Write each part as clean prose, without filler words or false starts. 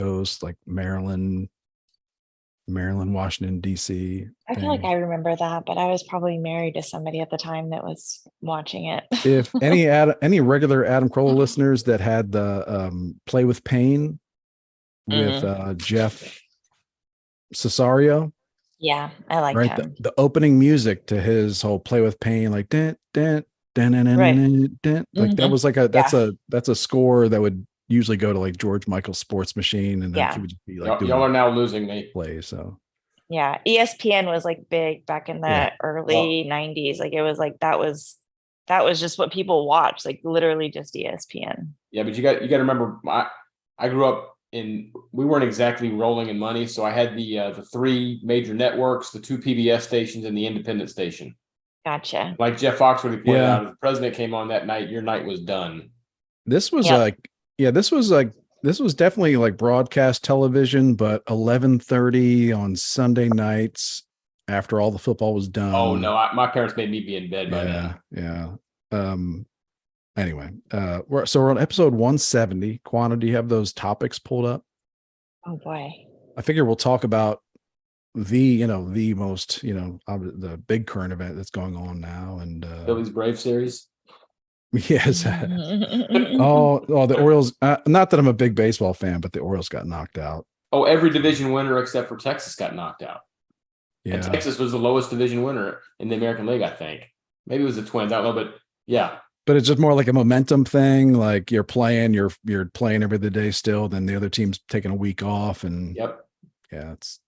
Coast, like Maryland, Washington, D.C. I feel like I remember that, but I was probably married to somebody at the time that was watching it. If any regular Adam Carolla listeners that had the Play with Pain with Jeff Cesario. Yeah, I like right. him. The opening music to his whole Play with Pain, like dun, dun, dun, dun, dun, dun, dun. Like that was like that's a score that would usually go to like George Michael's Sports Machine, and then he would just be like, y'all are now losing me. Play so. Yeah, ESPN was like big back in the early 90s. Like it was like that was just what people watched, like literally just ESPN. Yeah, but you got to remember, I grew up we weren't exactly rolling in money, so I had the 3 major networks, the 2 PBS stations, and the independent station. Gotcha. Like Jeff Foxworthy pointed out, if the president came on that night, your night was done. This was this was definitely like broadcast television, but 11:30 on Sunday nights after all the football was done. Oh no, my parents made me be in bed by then. Yeah. Anyway, we're on episode 170. Quanta, do you have those topics pulled up? Oh boy. I figure we'll talk about the most, the big current event that's going on now, and Phillies Brave series. Yes. The Orioles. Not that I'm a big baseball fan, but the Orioles got knocked out. Oh, every division winner except for Texas got knocked out. Yeah. And Texas was the lowest division winner in the American League, I think. Maybe it was the Twins. I don't know, but yeah. But it's just more like a momentum thing. Like you're playing every day still. Then the other team's taking a week off, and it's.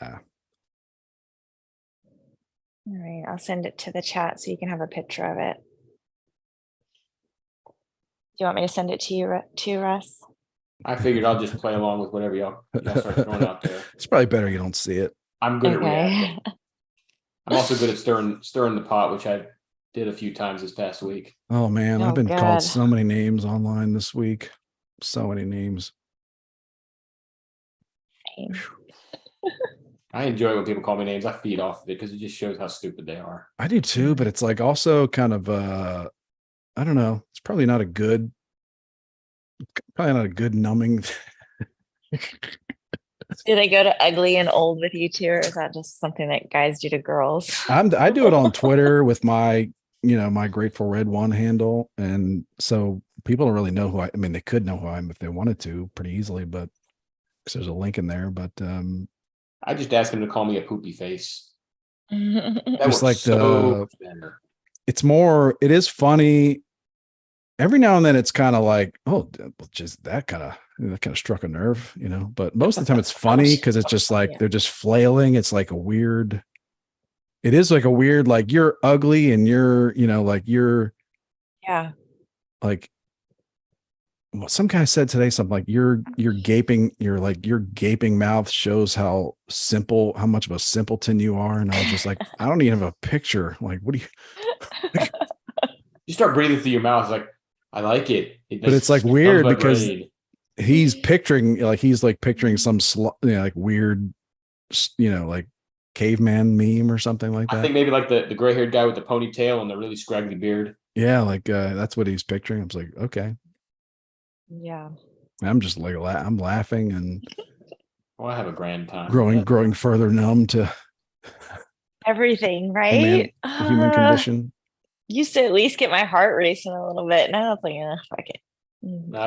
All right, I'll send it to the chat so you can have a picture of it. Do you want me to send it to you too, Russ? I figured I'll just play along with whatever y'all start throwing out there. It's probably better you don't see it. I'm good at reacting. I'm also good at stirring the pot, which I did a few times this past week. Oh man, I've been called so many names online this week. So many names. I enjoy when people call me names. I feed off of it because it just shows how stupid they are. I do too, but it's like also kind of I don't know. It's probably not a good numbing. Do they go to ugly and old with you too, or is that just something that guys do to girls? I do it on Twitter with my my Grateful Red One handle, and so people don't really know who I mean, they could know who I am if they wanted to pretty easily, but because there's a link in there. But I just asked him to call me a poopy face. Just like it is funny. Every now and then it's kind of like, oh, just that kind of struck a nerve, but most of the time it's funny because it's just like they're just flailing. It's like it is like a weird, like you're ugly and you're, like you're like some guy said today something like your gaping mouth shows how much of a simpleton you are. And I was just like, I don't even have a picture. Like, what do you you start breathing through your mouth? It's like, I like it. But it's like weird because he's picturing some like weird, like caveman meme or something like that. I think maybe like the gray-haired guy with the ponytail and the really scraggly beard. Yeah, like that's what he's picturing. I was like, okay. Yeah. I'm just like I'm laughing and I have a grand time. Growing further numb to everything, right? Human condition. Used to at least get my heart racing a little bit. Now it's like, fuck it. No,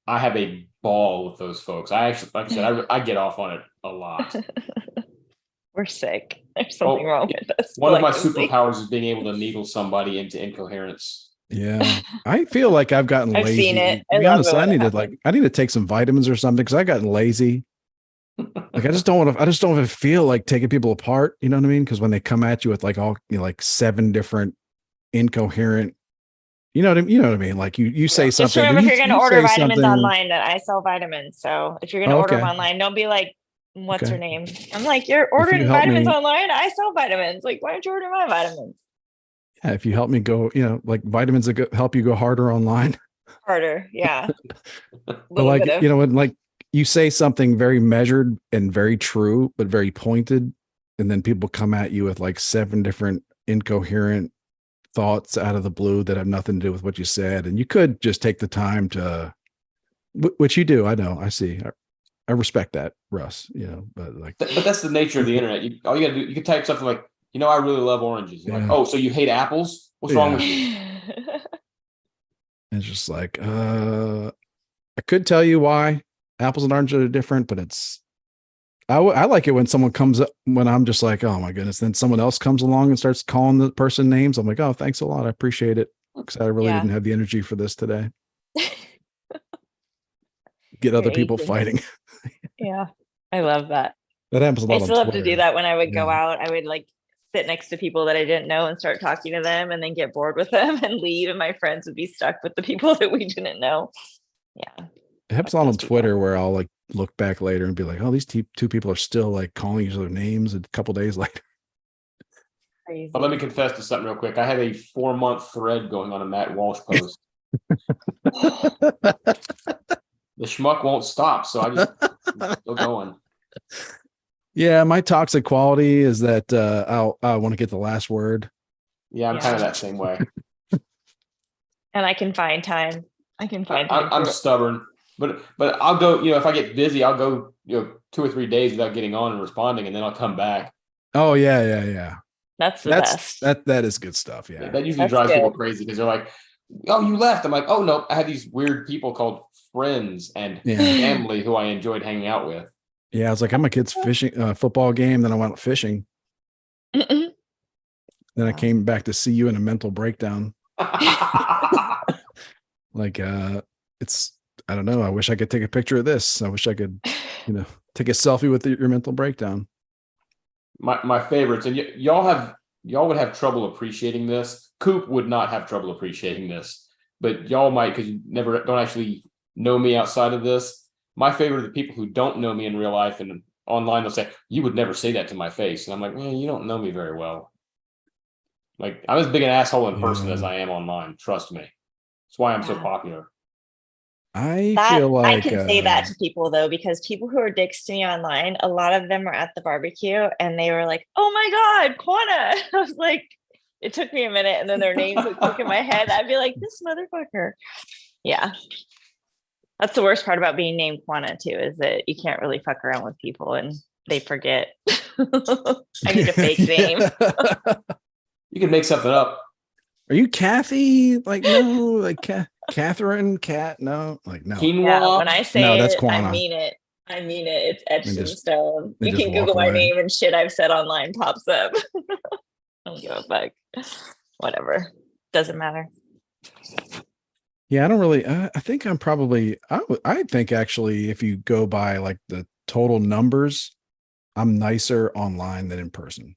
I have a ball with those folks. I actually, like I said, I get off on it a lot. We're sick. There's something wrong with us. One of my superpowers is being able to needle somebody into incoherence. Yeah. I feel like I've gotten lazy. I've seen it. To be honest, I need to take some vitamins or something because I've gotten lazy. Like I just don't want to feel like taking people apart. You know what I mean? Because when they come at you with like all like 7 different incoherent, you know what I mean? Like you say something. Just remember, if you're going to order vitamins online, that I sell vitamins. So if you're going to order them online, don't be like, what's her name? I'm like, you're ordering vitamins online. I sell vitamins. Like, why don't you order my vitamins? Yeah, if you help me go, like vitamins that help you go harder online. Harder, yeah. But like, when like you say something very measured and very true, but very pointed, and then people come at you with like 7 different incoherent thoughts out of the blue that have nothing to do with what you said. And you could just take the time to Which you do. I know. I see. I respect that, Russ, but but that's the nature of the internet. All you gotta do, you can type something like, I really love oranges. Like, oh, so you hate apples? What's wrong with you? It's just like, I could tell you why apples and oranges are different, but I like it when someone comes up, when I'm just like, oh my goodness, then someone else comes along and starts calling the person names. I'm like, oh, thanks a lot. I appreciate it. Because I really didn't have the energy for this today. Get other people fighting. Yeah. I love that. That happens a lot. I still have to do that when I would go out. I would like sit next to people that I didn't know and start talking to them and then get bored with them and leave. And my friends would be stuck with the people that we didn't know. Yeah. It happens a lot on Twitter where I'll like look back later and be like, oh, these two people are still like calling each other names a couple days later. Crazy. But let me confess to something real quick. I have a 4-month thread going on a Matt Walsh post. The schmuck won't stop, so I just still going. Yeah, my toxic quality is that I want to get the last word. Yeah, I'm kind of that same way. And I can find time. I'm stubborn, but I'll go. If I get busy, I'll go 2 or 3 days without getting on and responding, and then I'll come back. Oh yeah. That's the best. That is good stuff. Yeah, that usually drives people crazy because they're like, "Oh, you left." I'm like, "Oh no, I had these weird people called friends and family who I enjoyed hanging out with." Yeah, I was like, I'm a kid's fishing football game. Then I went fishing. Then I came back to see you in a mental breakdown. Like, it's, I don't know. I wish I could take a picture of this. I wish I could, take a selfie with your mental breakdown. My favorites, and y'all would have trouble appreciating this. Coop would not have trouble appreciating this, but y'all might, because you don't actually know me outside of this. My favorite are the people who don't know me in real life and online. They'll say, "You would never say that to my face," and I'm like, "Man, you don't know me very well." Like, I'm as big an asshole in person as I am online. Trust me. That's why I'm so popular. I feel like I can say that to people though, because people who are dicks to me online, a lot of them are at the barbecue and they were like, "Oh my God, Quana." I was like, it took me a minute and then their names would click in my head. I'd be like, "This motherfucker." Yeah. That's the worst part about being named Quana too, is that you can't really fuck around with people and they forget. I need a fake name. You can make something up. Are you Kathy? Like, no, like Catherine, Cat, no, like no. Quinoa. Yeah, when I say that's it, Quana. I mean it. It's etched in stone. You can Google my name and shit I've said online pops up. I don't give a fuck. Whatever. Doesn't matter. Yeah, I don't really. I think I'm probably. I think actually, if you go by like the total numbers, I'm nicer online than in person.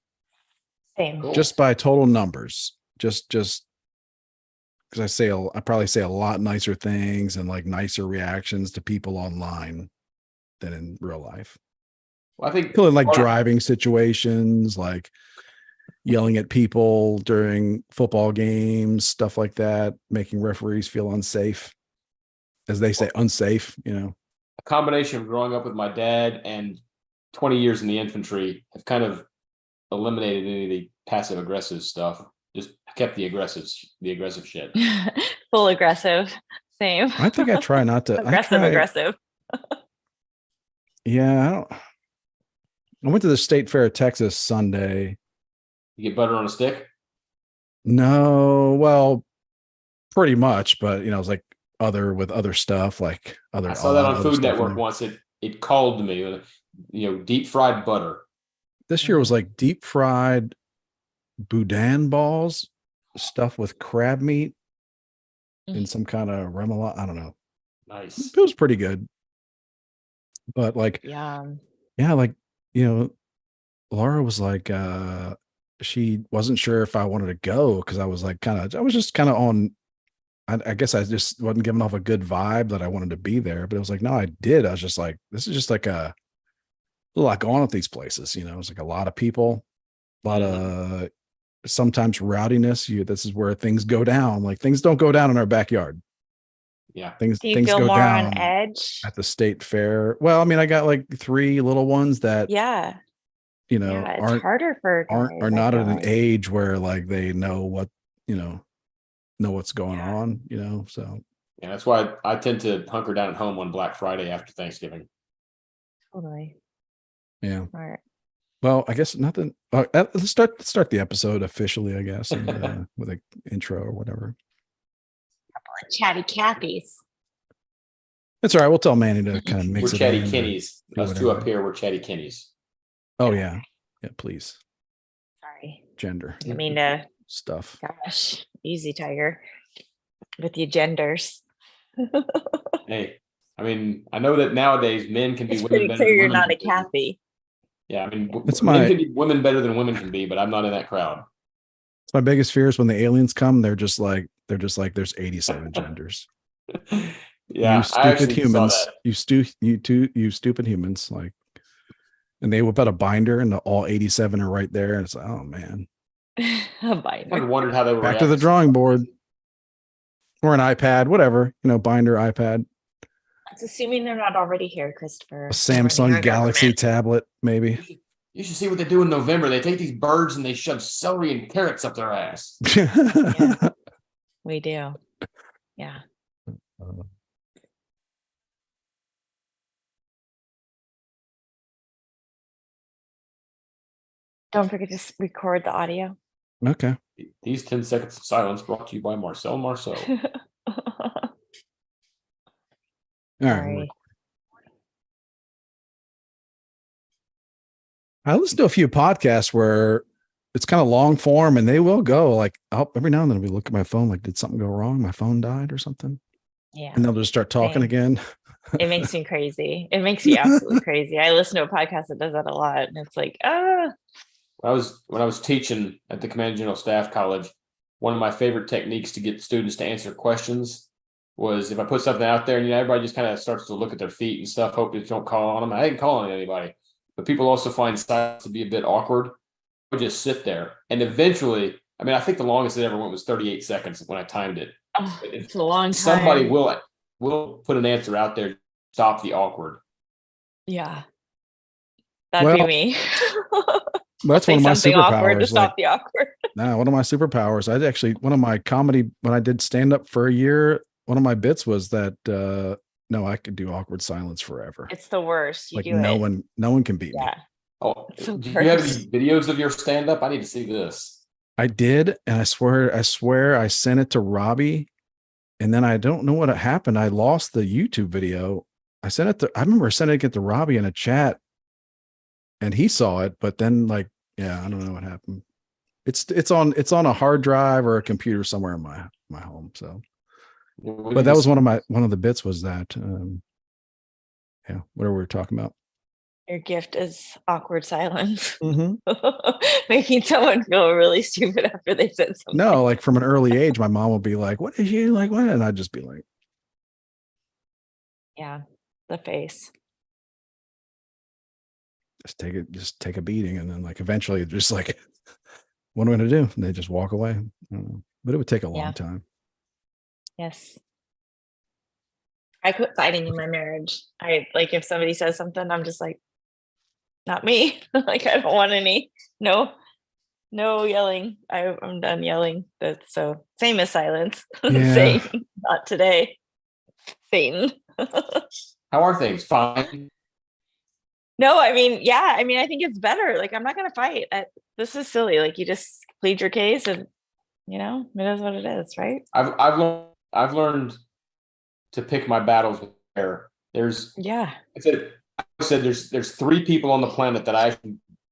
Same. Just by total numbers, just because I probably say a lot nicer things and like nicer reactions to people online than in real life. Well, I think in like driving situations, like yelling at people during football games, stuff like that, making referees feel unsafe, as they say, unsafe, A combination of growing up with my dad and 20 years in the infantry have kind of eliminated any of the passive aggressive stuff. Just kept the aggressive shit. Full aggressive. Same. I think I try not to aggressive. Yeah. I went to the State Fair of Texas Sunday. You get butter on a stick? No, well, pretty much, but it was like other stuff, like other. I saw that on Food Network once. It called to me, deep fried butter. This year was like deep fried boudin balls stuffed with crab meat in some kind of remoulade. I don't know. Nice. It was pretty good. But like, yeah, like, Laura was like, she wasn't sure if I wanted to go because I was just kind of on. I guess I just wasn't giving off a good vibe that I wanted to be there, but it was like, no, I did. I was just like, this is just like a lot going on at these places. It was like a lot of people, a lot of sometimes rowdiness. This is where things go down. Like, things don't go down in our backyard. Yeah. Things Do you feel go more down on edge at the State Fair. Well, I mean, I got like 3 little ones that, it's harder for guys, are not at an age where like they know what, know what's going on, so. And that's why I tend to hunker down at home on Black Friday after Thanksgiving. Totally. Yeah. All right. Well, I guess nothing. Let's start the episode officially, I guess, and, with an intro or whatever. Chatty Cathy's. That's all right. We'll tell Manny to kind of mix We're it Chatty in. Kennies. Us two up here, we're Chatty Kennies. Oh yeah, yeah. Please. Sorry. Gender. I mean, stuff. gosh, easy, Tiger, with your genders. Hey, I mean, I know that nowadays men can be It's women pretty better clear than you're women not a can be. Kathy. Yeah, I mean, That's men can be women better than women can be, but I'm not in that crowd. It's my biggest fear is when the aliens come, they're just like there's 87 genders. Yeah, you stupid humans. You stupid humans. Like, and they whip out a binder and all 87 are right there. And it's like, oh man. A binder. I wondered how they were Back to the drawing board. Or an iPad, whatever, binder, iPad. That's assuming they're not already here, Christopher. A Samsung Galaxy tablet, maybe. You should see what they do in November. They take these birds and they shove celery and carrots up their ass. Yeah, we do. Yeah. Don't forget to record the audio. Okay. These 10 seconds of silence brought to you by Marcel Marceau. All right. I listen to a few podcasts where it's kind of long form and they will go like, oh, every now and then we look at my phone, like, did something go wrong? My phone died or something. Yeah. And they'll just start talking again. It makes me crazy. It makes me absolutely crazy. I listen to a podcast that does that a lot. And it's like, When I was teaching at the Command General Staff College, one of my favorite techniques to get students to answer questions was if I put something out there and everybody just kind of starts to look at their feet and stuff, hope that you don't call on them. I ain't calling anybody. But people also find silence to be a bit awkward. I would just sit there. And eventually, I mean, I think the longest it ever went was 38 seconds when I timed it. It's a long time. Somebody will put an answer out there to stop the awkward. Yeah. That'd be me. That's one of my superpowers. To stop the awkward. Nah, one of my superpowers. One of my comedy, when I did stand up for a year, one of my bits was that no, I could do awkward silence forever. It's the worst. Like no one can beat me. Oh, do you have any videos of your stand up? I need to see this. I did, and I swear I sent it to Robbie, and then I don't know what happened. I lost the YouTube video. I remember sending it to Robbie in a chat, and he saw it, but then I don't know what happened. It's on a hard drive or a computer somewhere in my home. So, but that was one of the bits was that, whatever we were talking about. Your gift is awkward silence. Mm-hmm. Making someone feel really stupid after they said something. No, like from an early age, my mom would be like, "What is you like? What?" And I'd just be like, "Yeah, the face." Just take a beating, and then eventually, just like, what am I going to do? And they just walk away. I don't know. But it would take a long time. Yes. I quit fighting in my marriage. If somebody says something, I'm just like, not me. I don't want any. No yelling. I'm done yelling. That's so same as silence. Yeah. Same. Not today. Satan. How are things? Fine. No, I mean, I think it's better. I'm not gonna fight. This is silly. You just plead your case, and it is what it is, right? I've learned to pick my battles with care. I said there's 3 people on the planet that I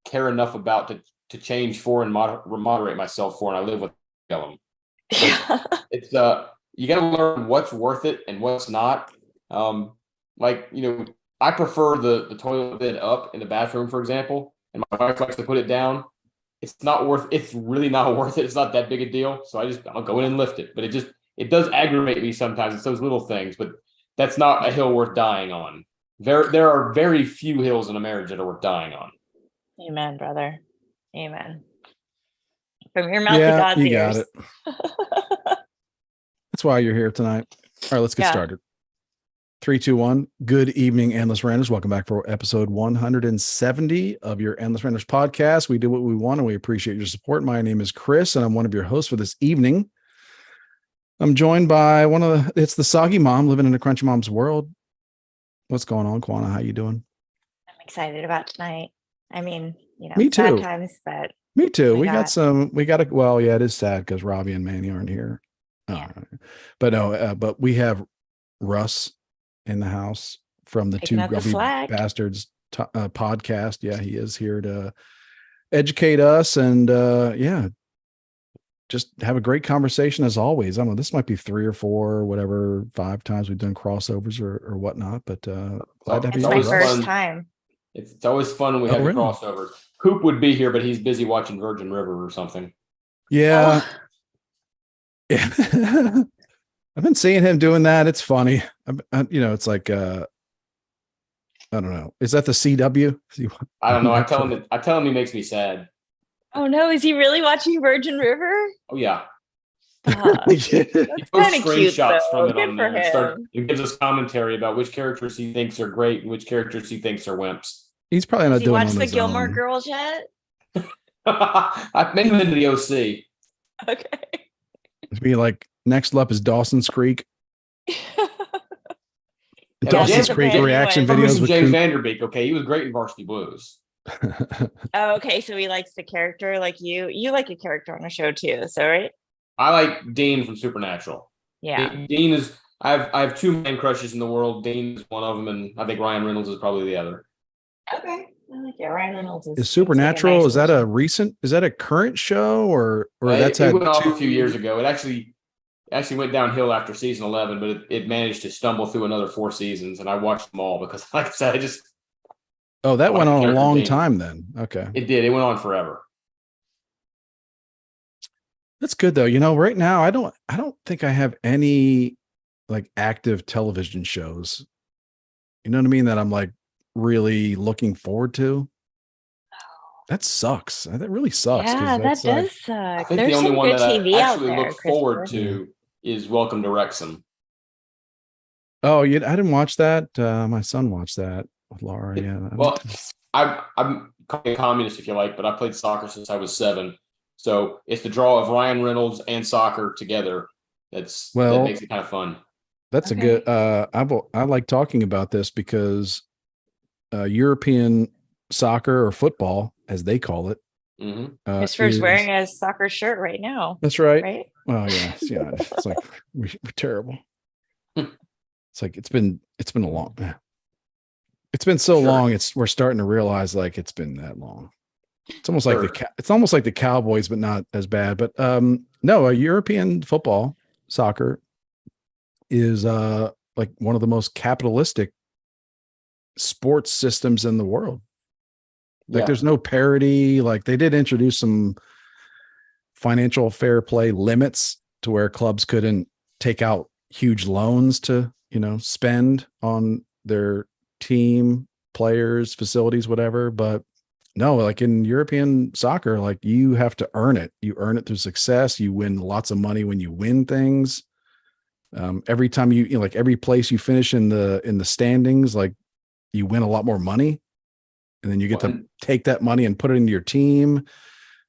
care enough about to change for and moderate myself for, and I live with them. It's you got to learn what's worth it and what's not. I prefer the toilet bed up in the bathroom, for example, and my wife likes to put it down. It's really not worth it. It's not that big a deal. So I'll go in and lift it. But it does aggravate me sometimes. It's those little things, but that's not a hill worth dying on. There are very few hills in a marriage that are worth dying on. Amen, brother. Amen. From your mouth to God's ears. You got it. That's why you're here tonight. All right, let's get started. 3, 2, 1. Good evening, Endless Ranters. Welcome back for episode 170 of your Endless Ranters podcast. We do what we want, and we appreciate your support. My name is Chris, and I'm one of your hosts for this evening. I'm joined by it's the Soggy Mom living in a Crunchy Mom's world. What's going on, Kwana? How you doing? I'm excited about tonight. I mean, Me sad too. times, but Me too. we got Well, yeah, it is sad because Robbie and Manny aren't here. Yeah. But no, but we have Russ in the house from the Picking Two up the Grubby slack. Bastards podcast. Yeah, he is here to educate us and just have a great conversation as always. I don't know, this might be 3 or 4, whatever, 5 times we've done crossovers or whatnot, but glad to have it's you my here, Russ. first time. It's always fun when we have the crossovers. Coop would be here, but he's busy watching Virgin River or something. Yeah. Yeah. I've been seeing him doing that. It's funny. It's like I don't know. Is that the CW? I don't know. I tell him he makes me sad. Oh no, is he really watching Virgin River? Oh yeah. That's kind of cute. Screenshots from it Good on for there. him. It gives us commentary about which characters he thinks are great and which characters he thinks are wimps. He's probably not doing it on his own. Has he watched the Gilmore Girls yet? I've made him into the OC. Okay. It'd be like next up is Dawson's Creek. Yeah, Dawson's Creek reaction videos with James Vanderbeek. Okay, he was great in Varsity Blues. Oh, okay. So he likes the character, like you. You like a character on a show too, so right? I like Dean from Supernatural. Yeah. Dean is. I have 2 man crushes in the world. Dean is one of them, and I think Ryan Reynolds is probably the other. Okay. I like it. Ryan Reynolds is Supernatural. Like is that a recent? Is that a current show or that's it went off a few years ago? It actually went downhill after season 11, but it managed to stumble through another 4 seasons, and I watched them all because, like I said, I just. Oh, that went on a long time then. Okay. It did. It went on forever. That's good though. Right now I don't think I have any like active television shows. You know what I mean? That I'm like really looking forward to. That sucks. That really sucks. Yeah, that does suck. I think the only one that I actually look forward to is Welcome to Wrexham. Oh, yeah, I didn't watch that. My son watched that with Laura. Yeah. Well, I'm a communist if you like, but I played soccer since I was 7. So it's the draw of Ryan Reynolds and soccer together. That makes it kind of fun. That's a good. I like talking about this because European soccer or football, as they call it. Mm-hmm. Christopher's wearing a soccer shirt right now. That's right. Right. Oh yeah, yeah. It's like we're terrible. It's like it's been a long. It's been so long. We're starting to realize like it's been that long. It's almost like the Cowboys, but not as bad. But no, a European football soccer is like one of the most capitalistic sports systems in the world. Like there's no parity. Like they did introduce some financial fair play limits to where clubs couldn't take out huge loans to, spend on their team, players, facilities, whatever. But no, like in European soccer, like you have to earn it. You earn it through success. You win lots of money when you win things. Every time like every place you finish in the standings, like you win a lot more money, and then you get to take that money and put it into your team.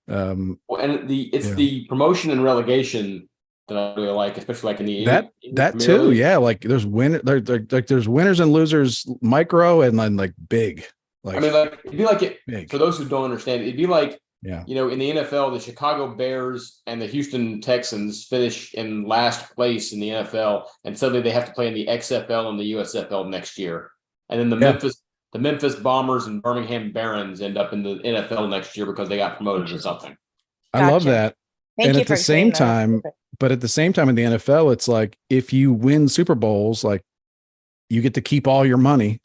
It's the promotion and relegation that I really like, especially like in the that too. League. Yeah, like there's there's winners and losers, micro and then like big. Like, I mean, like it'd be like it big. For those who don't understand, it'd be like in the NFL, the Chicago Bears and the Houston Texans finish in last place in the NFL, and suddenly they have to play in the XFL and the USFL next year, and then the Memphis Bombers and Birmingham Barons end up in the NFL next year because they got promoted or something. I love that. And at the same time, in the NFL, it's like if you win Super Bowls, like you get to keep all your money.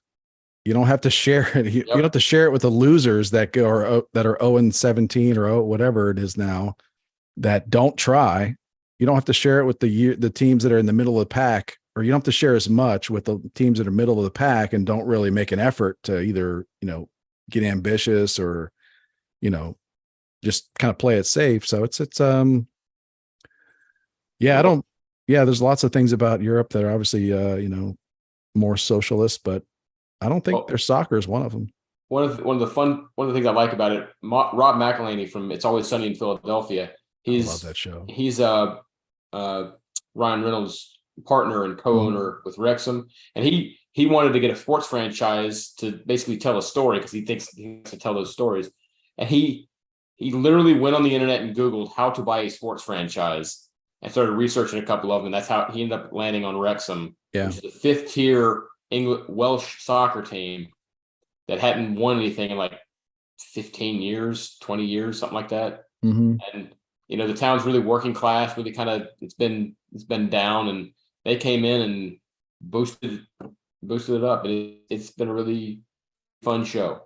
You don't have to share it. You don't have to share it with the losers that are 0-17 or whatever it is now that don't try. You don't have to share it with the teams that are in the middle of the pack, or you don't have to share as much with the teams that are middle of the pack and don't really make an effort to either, get ambitious or, just kind of play it safe. So there's lots of things about Europe that are obviously, more socialist, but I don't think their soccer is one of them. One of the things I like about it, Rob McElhenney from It's Always Sunny in Philadelphia. I love that show. He's Ryan Reynolds' partner and co-owner with Wrexham, and he wanted to get a sports franchise to basically tell a story because he thinks he has to tell those stories, and he literally went on the internet and Googled how to buy a sports franchise and started researching a couple of them. That's how he ended up landing on Wrexham, which is the 5th tier Welsh soccer team that hadn't won anything in like 15 years, 20 years, something like that. And the town's really working class, really kind of it's been down, and they came in and boosted it up. It's been a really fun show.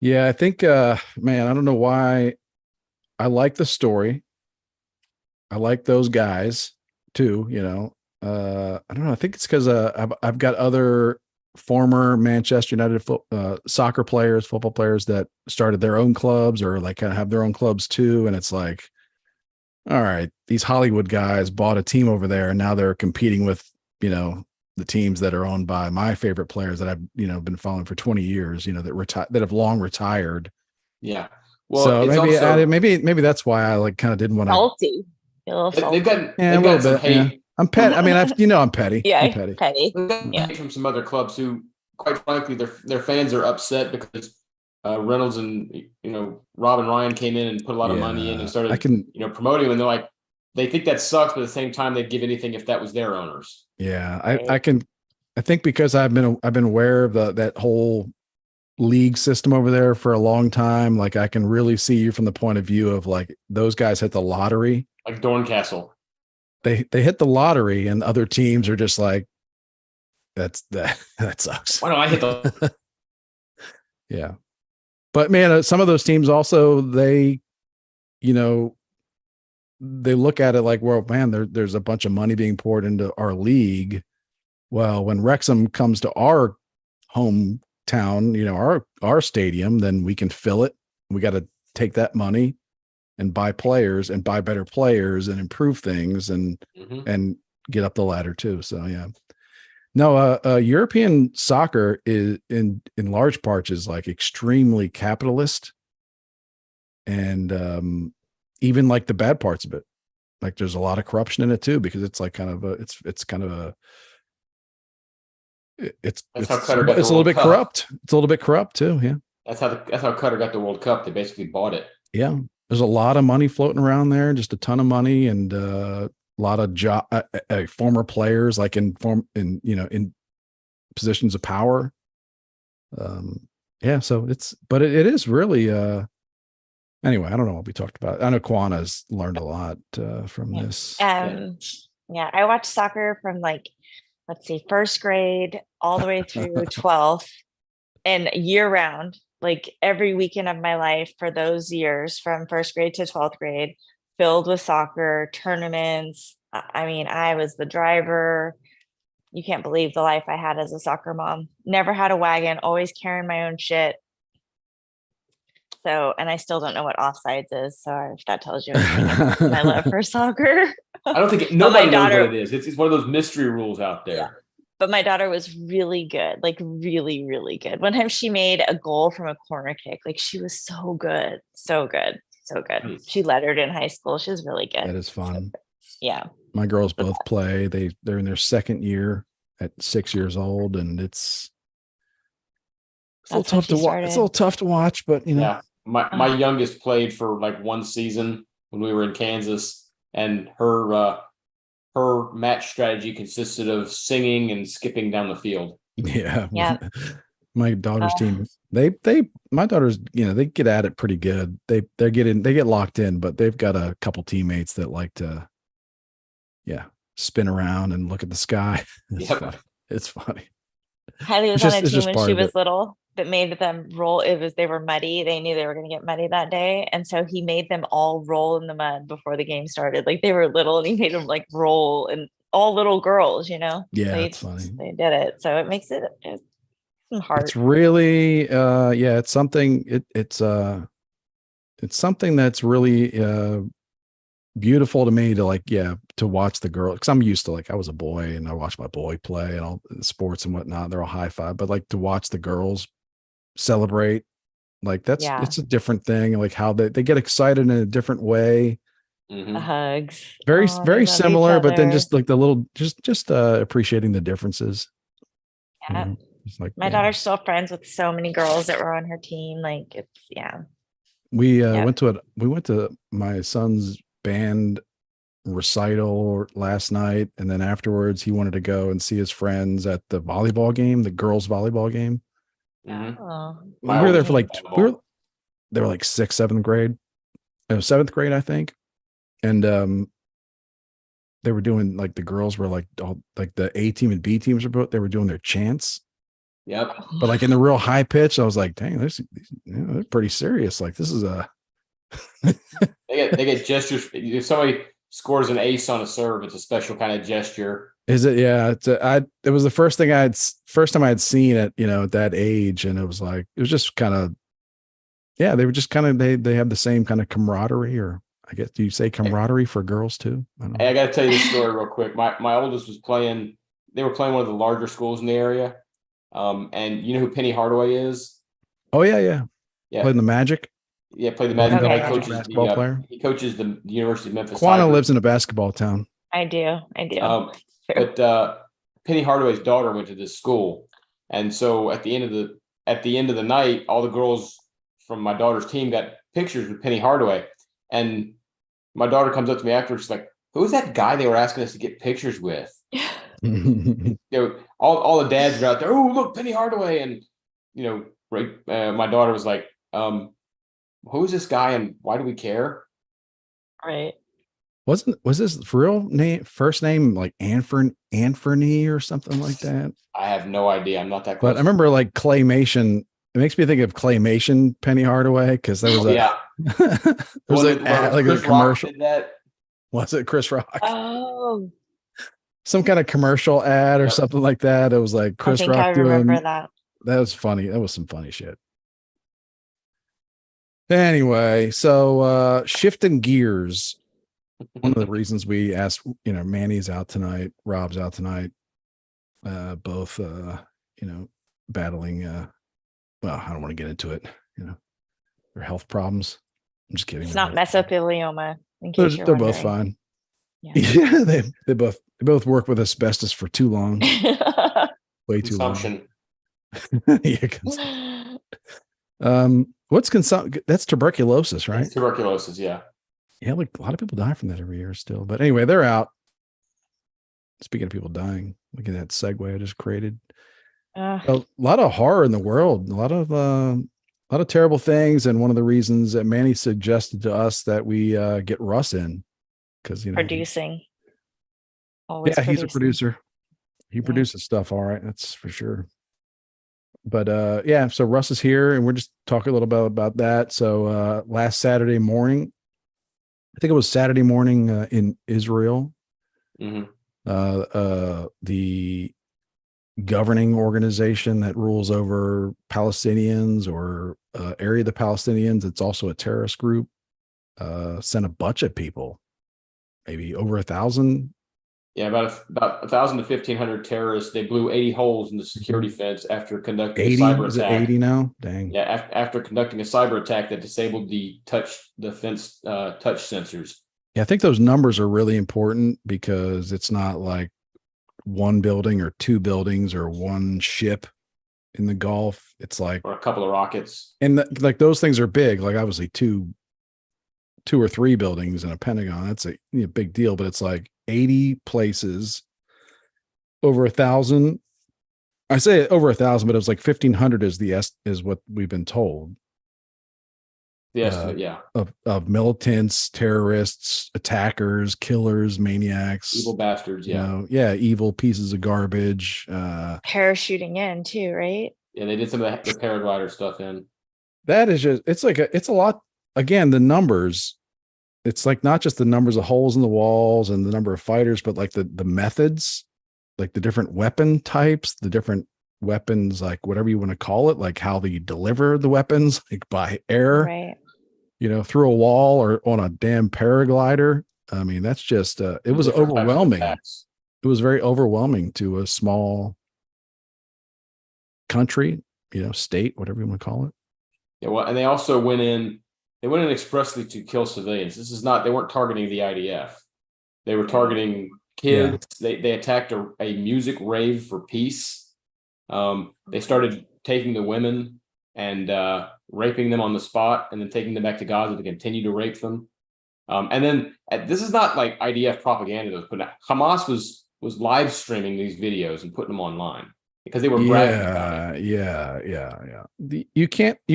Yeah, I think man, I don't know why. I like the story. I like those guys too, I don't know. I think it's because I've got other former Manchester United soccer players, football players that started their own clubs or like kind of have their own clubs too. And it's like, all right, these Hollywood guys bought a team over there and now they're competing with, the teams that are owned by my favorite players that I've, been following for 20 years, that have long retired. Yeah. Well, so maybe that's why I like kind of didn't want to. Salty. They've got some hate. Yeah. I'm petty. I mean, I'm petty. Yeah, I'm petty. Yeah. From some other clubs who, quite frankly, their fans are upset because Reynolds and Rob and Ryan came in and put a lot of money in and started promoting them, and they're like, they think that sucks, but at the same time they'd give anything if that was their owners. Yeah, I think because I've been aware of that whole league system over there for a long time, like I can really see you from the point of view of like those guys hit the lottery, like Dorncastle. They hit the lottery, and other teams are just like, that sucks. Why don't I hit the? Yeah, but man, some of those teams also they look at it like, well, man, there's a bunch of money being poured into our league. Well, when Wrexham comes to our hometown, our stadium, then we can fill it. We got to take that money and buy players and buy better players and improve things and get up the ladder too. So yeah, no, European soccer is in large parts is like extremely capitalist, and even like the bad parts of it, like there's a lot of corruption in it too, because it's like kind of it's a little bit corrupt. It's a little bit corrupt too. Yeah. That's how Qatar got the World Cup. They basically bought it. Yeah. There's a lot of money floating around there, just a ton of money, and a lot of former players like in positions of power. Yeah. So but it is really, anyway, I don't know what we talked about. I know Quana's learned a lot from this. Yeah. I watched soccer from let's see, 1st grade all the way through 12th and year round, like every weekend of my life for those years from 1st grade to 12th grade, filled with soccer tournaments. I mean, I was the driver. You can't believe the life I had as a soccer mom. Never had a wagon, always carrying my own shit. So, and I still don't know what offsides is. So if that tells you anything, my love for soccer. I don't think nobody knows what it is. It's one of those mystery rules out there. Yeah. But my daughter was really good, like really, really good. One time she made a goal from a corner kick. Like she was so good, so good, so good. She lettered in high school. She was really good. That is fun. So, yeah. My girls both play. They're in their 2nd year at 6 years old, and it's a little tough to watch. It's a little tough to watch, but Yeah. My youngest played for like one season when we were in Kansas, and her match strategy consisted of singing and skipping down the field. Yeah. My daughter's team, my daughters, they get at it pretty good. They get locked in, but they've got a couple teammates that like to, spin around and look at the sky. It's funny. Hallie was on a team when she was little that made them roll. They were muddy. They knew they were going to get muddy that day. And so he made them all roll in the mud before the game started. Like they were little and he made them like roll, and all little girls, Yeah, that's funny. They did it. So it makes it's some heart. It's really, it's something, it's something that's really beautiful to me to watch the girl. Cause I'm used to I was a boy and I watched my boy play and all the sports and whatnot. They're all high five, but to watch the girls celebrate, it's a different thing. Like how they get excited in a different way. Mhm. The hugs. Very Oh, they very love each similar, but then other. just like the little just appreciating the differences. You Yeah. know, just like My daughter's still friends with so many girls that were on her team. Like it's we Yep. went to my son's band recital last night, and then afterwards he wanted to go and see his friends at the volleyball game, the girls volleyball game. Mhm. Oh, My We were there oldest for like plays we were volleyball. they were like sixth, seventh grade, seventh grade, I think, and they were doing like the girls were like all like the A team and B teams were both they were doing their chants, Yep. but like in the real high pitch. I was like, dang, these they're pretty serious. Like this is a They get gestures. If somebody scores an ace on a serve, it's a special kind of gesture. is it? Yeah, it was the first thing first time I had seen it, at that age, and it was like it was just kind of yeah, they were just kind of they have the same kind of camaraderie, or I guess do you say camaraderie for girls too? I don't know. Hey, I got to tell you this story real quick. My oldest was playing. They were playing one of the larger schools in the area. And you know who Penny Hardaway is? Oh yeah, Yeah, playing the Magic. yeah. Played the Oh, Magic. Okay, Now yeah. basketball player. he coaches the University of Memphis Quana Tigers. lives in a basketball town. I do. Um, True. but Penny Hardaway's daughter went to this school, and so at the end of the night, all the girls from my daughter's team got pictures with Penny Hardaway, and my daughter comes up to me afterwards, she's like, "Who's that guy they were asking us to get pictures with?" All the dads are out there. Oh, look, Penny Hardaway, and right. My daughter was like, "Who's this guy, and why do we care?" Right. Was his first name like Anthony or something like that? I have no idea. I'm not that But close. I remember like Claymation. It makes me think of Claymation Penny Hardaway because there was a Yeah, there was one that like a Chris Rock commercial. did that. Was it Chris Rock? Oh, Some kind of commercial ad or Yep. something like that. It was like I Chris think Rock I remember doing that. that was funny. That was some funny shit. Anyway, so shifting gears. One of the reasons we asked, Manny's out tonight, Rob's out tonight, both battling well, I don't want to get into it, their health problems. I'm just kidding. It's They're not both fine. mesothelioma, in case you're They're both wondering. fine. Yeah. Yeah, they both work with asbestos for too long, way too long. Consumption. Yeah, what's that's tuberculosis, right? It's tuberculosis. Yeah. Yeah, like a lot of people die from that every year still. But anyway, they're out. Speaking of people dying, look at that segue I just created. A lot of horror in the world, a lot of terrible things, and one of the reasons that Manny suggested to us that we get Russ in because producing. Always he's a producer. He Yeah. produces stuff, all right, that's for sure. But yeah, so Russ is here, and we're just talking a little bit about that. So last Saturday morning, I think it was Saturday morning in Israel, Mm-hmm. the governing organization that rules over Palestinians or area of the Palestinians. It's also a terrorist group. Sent a bunch of people, maybe over 1,000. Yeah, about 1,000 to 1,500 terrorists. They blew 80 holes in the security fence after conducting 80? a cyber Is it attack. 80 now? Dang. Yeah, after conducting a cyber attack that disabled the fence touch sensors. Yeah, I think those numbers are really important because it's not like one building or two buildings or one ship in the Gulf. It's like, Or a couple of rockets. and like those things are big. Like obviously two or three buildings in a Pentagon. That's a big deal. But it's like 80 places, over 1,000. I say over 1,000, but it was like 1,500 is what we've been told. The estimate, yeah. Of militants, terrorists, attackers, killers, maniacs, Evil bastards, yeah. Evil pieces of garbage. Parachuting in too, right? Yeah, they did some of the paraglider stuff in. That is just it's a lot. Again, the numbers, it's like not just the numbers of holes in the walls and the number of fighters, but like the methods, like the different weapon types, the different weapons, like whatever you want to call it, like how they deliver the weapons, like by air, Right. Through a wall or on a damn paraglider. I mean, that's just it was overwhelming. It was very overwhelming to a small country, state, whatever you want to call it. Yeah, well, and they also went in They went in expressly to kill civilians. This is not, they weren't targeting the IDF. They were targeting kids. They attacked a music rave for peace. They started taking the women and raping them on the spot, and then taking them back to Gaza to continue to rape them. And then this is not like IDF propaganda that was put out. Hamas was live streaming these videos and putting them online because they were bragging about it. Yeah. You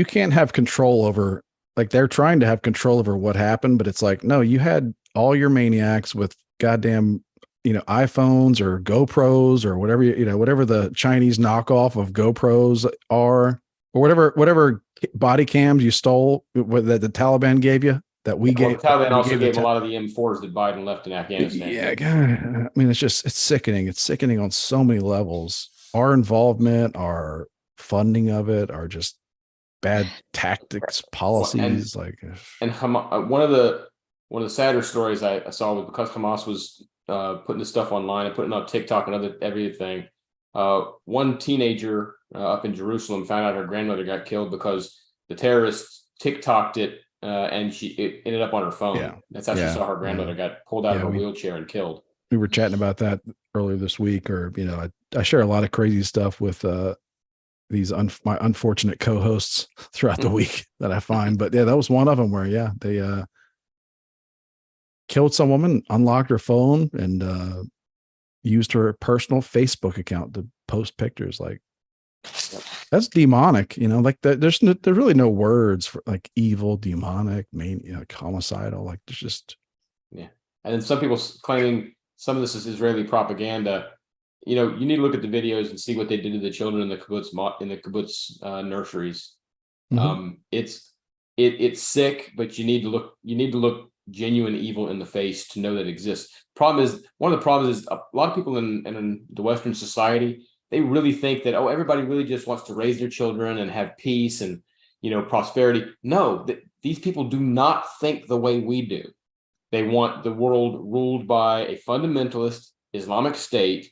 can't have control over, like, they're trying to have control over what happened, but it's like, no, you had all your maniacs with goddamn, iPhones or GoPros or whatever, whatever the Chinese knockoff of GoPros are, or whatever body cams you stole that the Taliban gave you, that we gave. The Taliban also gave a lot of the M4s that Biden left in Afghanistan. Yeah, God. I mean, it's sickening. It's sickening on so many levels. Our involvement, our funding of it, are just bad tactics, policies. And one of the sadder stories I saw was because Hamas was putting this stuff online and putting it on TikTok and everything. One teenager up in Jerusalem found out her grandmother got killed because the terrorists TikToked it, and it ended up on her phone. Yeah. That's how she saw her grandmother got pulled out of a wheelchair and killed. We were chatting about that earlier this week, or I share a lot of crazy stuff with these my unfortunate co-hosts throughout the week that I find. But yeah, that was one of them where they killed some woman, unlocked her phone, and used her personal Facebook account to post pictures. Like, that's demonic, like there's really no words for like evil, demonic, homicidal. Like, there's just, yeah. And then some people claiming some of this is Israeli propaganda. You need to look at the videos and see what they did to the children in the kibbutz nurseries. Mm-hmm. It's sick, but you need to look genuine evil in the face to know that it exists. One of the problems is a lot of people in the Western society, they really think that, everybody really just wants to raise their children and have peace and, prosperity. No, these people do not think the way we do. They want the world ruled by a fundamentalist Islamic state.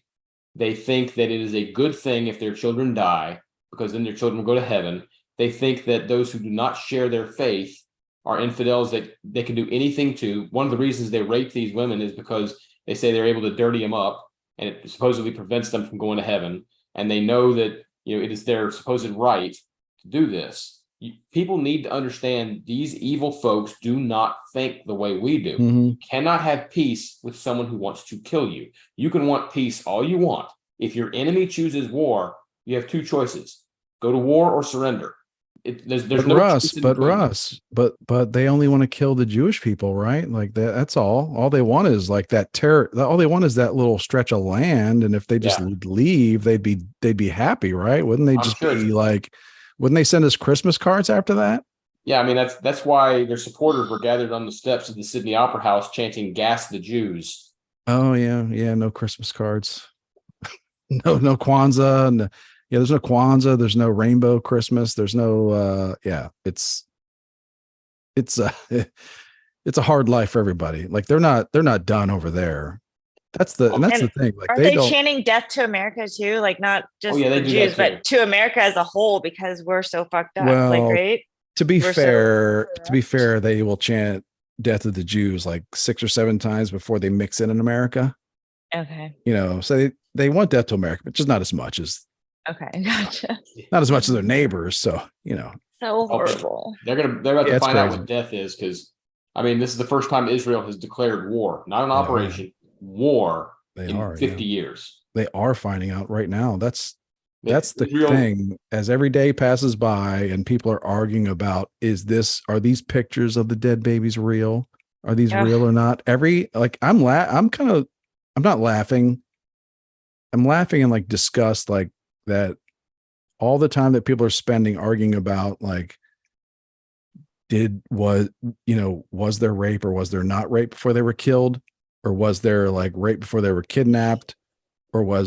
They think that it is a good thing if their children die, because then their children will go to heaven. They think that those who do not share their faith are infidels that they can do anything to. One of the reasons they rape these women is because they say they're able to dirty them up, and it supposedly prevents them from going to heaven. And they know that it is their supposed right to do this. People need to understand these evil folks do not think the way we do. Mm-hmm. You cannot have peace with someone who wants to kill you. You can want peace all you want. If your enemy chooses war, you have two choices: go to war or surrender. There's no Russ, but they only want to kill the Jewish people, right? Like that's all. All they want is like that terror. All they want is that little stretch of land. And if they just leave, they'd be happy, right? Wouldn't they just be like? Wouldn't they send us Christmas cards after that? Yeah, I mean that's why their supporters were gathered on the steps of the Sydney Opera House chanting "Gas the Jews." Oh yeah. No Christmas cards. no Kwanzaa. No, there's no Kwanzaa. There's no rainbow Christmas. There's no. It's a hard life for everybody. Like they're not done over there. That's the thing. Like are they chanting "Death to America" too? Like not just the Jews, but to America as a whole, because we're so fucked up. Well, like, right? To be fair, they will chant "Death of the Jews" like 6 or 7 times before they mix in America. Okay. So they want death to America, but just not as much as. Okay, gotcha. Not as much as their neighbors, so. So horrible. They're about to find out what death is, because I mean, this is the first time Israel has declared war, not an operation. War in 50 years. They are finding out right now. That's the thing. As every day passes by and people are arguing about, are these pictures of the dead babies real? Are these real or not? I'm not laughing. I'm laughing in like disgust, like that all the time that people are spending arguing about like, was there rape or was there not rape before they were killed? Or was there like rape before they were kidnapped? Or were